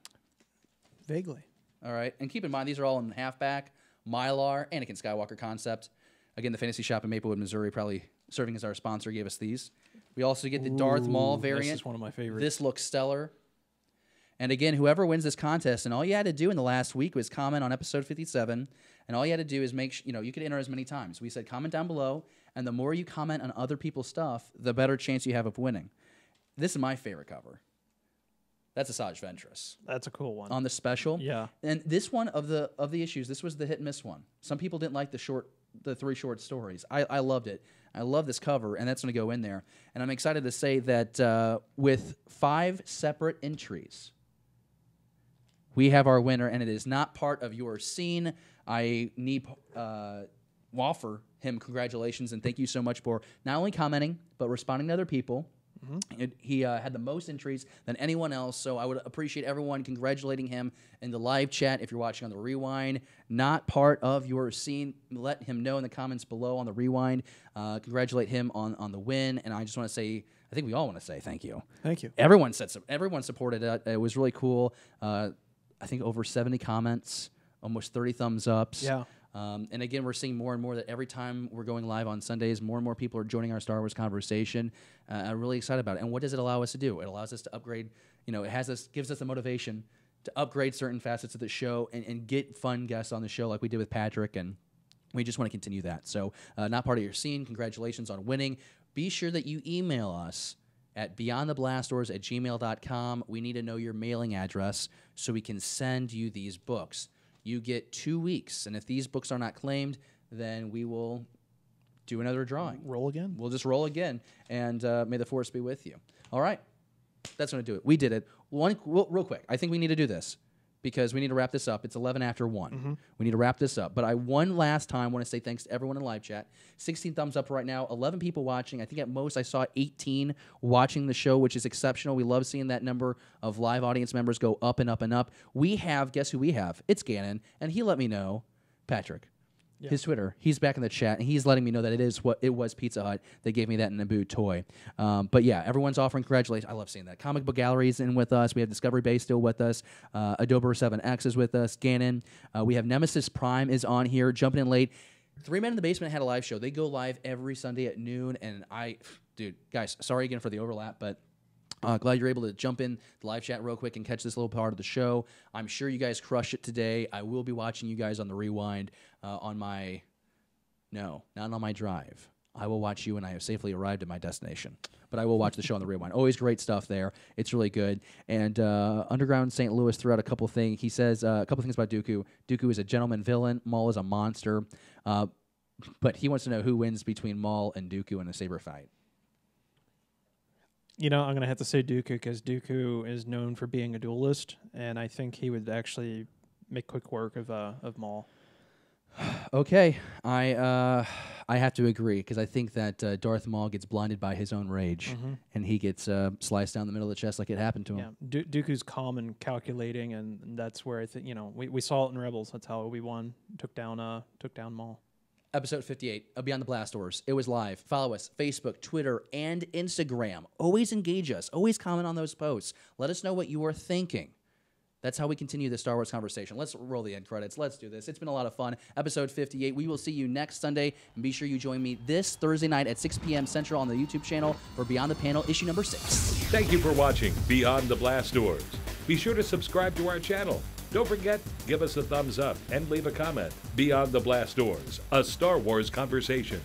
Vaguely. All right. And keep in mind, these are all in halfback, Mylar, Anakin Skywalker concept. Again, the Fantasy Shop in Maplewood, Missouri, probably serving as our sponsor, gave us these. We also get the Darth Maul variant. This is one of my favorites. This looks stellar. And again, whoever wins this contest, and all you had to do in the last week was comment on episode 57, and all you had to do is make you could enter as many times. We said comment down below, and the more you comment on other people's stuff, the better chance you have of winning. This is my favorite cover. That's Asajj Ventress. That's a cool one. On the special. Yeah. And this one of the issues, this was the hit and miss one. Some people didn't like the 3 short stories. I loved it. I love this cover, and that's going to go in there. And I'm excited to say that with 5 separate entries, we have our winner, and it is not part of your scene. I need offer him congratulations and thank you so much for not only commenting, but responding to other people. Mm-hmm. He had the most entries than anyone else, so I would appreciate everyone congratulating him in the live chat. If you're watching on the rewind, not part of your scene, let him know in the comments below on the rewind. Congratulate him on the win, and I just want to say, I think we all want to say thank you. Thank you. Everyone supported it. It was really cool. I think over 70 comments, almost 30 thumbs ups. Yeah. And again, we're seeing more and more that every time we're going live on Sundays, more and more people are joining our Star Wars conversation. I'm really excited about it. And what does it allow us to do? It allows us to upgrade. It gives us the motivation to upgrade certain facets of the show and get fun guests on the show like we did with Patrick. And we just want to continue that. So not part of your scene. Congratulations on winning. Be sure that you email us at BeyondTheBlastDoors@gmail.com. We need to know your mailing address so we can send you these books. You get 2 weeks, and if these books are not claimed, then we will do another drawing. Roll again? We'll just roll again, and may the force be with you. All right. That's going to do it. We did it. Real quick, I think we need to do this because we need to wrap this up. It's 11 after 1. Mm-hmm. We need to wrap this up. But I one last time want to say thanks to everyone in live chat. 16 thumbs up right now, 11 people watching. I think at most I saw 18 watching the show, which is exceptional. We love seeing that number of live audience members go up and up and up. We have, guess who we have? It's Gannon, and he let me know, Patrick. Yeah. His Twitter. He's back in the chat, and he's letting me know that it was Pizza Hut. They gave me that Naboo toy. But yeah, everyone's offering congratulations. I love seeing that. Comic Book Gallery is in with us. We have Discovery Bay still with us. Adobe 7X is with us. Gannon. We have Nemesis Prime is on here, jumping in late. 3 Men in the Basement had a live show. They go live every Sunday at noon, and dude, guys, sorry again for the overlap, but glad you're able to jump in the live chat real quick and catch this little part of the show. I'm sure you guys crushed it today. I will be watching you guys on the rewind not on my drive. I will watch you when I have safely arrived at my destination. But I will watch the show on the rewind. Always great stuff there. It's really good. And Underground St. Louis threw out a couple things. He says a couple things about Dooku. Dooku is a gentleman villain. Maul is a monster. But he wants to know who wins between Maul and Dooku in a saber fight. You know, I'm going to have to say Dooku because Dooku is known for being a duelist, and I think he would actually make quick work of Maul. Okay, I have to agree because I think that Darth Maul gets blinded by his own rage, and he gets sliced down the middle of the chest like it happened to him. Yeah, Dooku's calm and calculating, and that's where I think we saw it in Rebels. That's how Obi-Wan took down Maul. Episode 58 of Beyond the Blast Doors. It was live. Follow us, Facebook, Twitter, and Instagram. Always engage us. Always comment on those posts. Let us know what you are thinking. That's how we continue the Star Wars conversation. Let's roll the end credits. Let's do this. It's been a lot of fun. Episode 58. We will see you next Sunday. And be sure you join me this Thursday night at 6 p.m. Central on the YouTube channel for Beyond the Panel, issue number 6. Thank you for watching Beyond the Blast Doors. Be sure to subscribe to our channel. Don't forget, give us a thumbs up and leave a comment. Beyond the Blast Doors, a Star Wars conversation.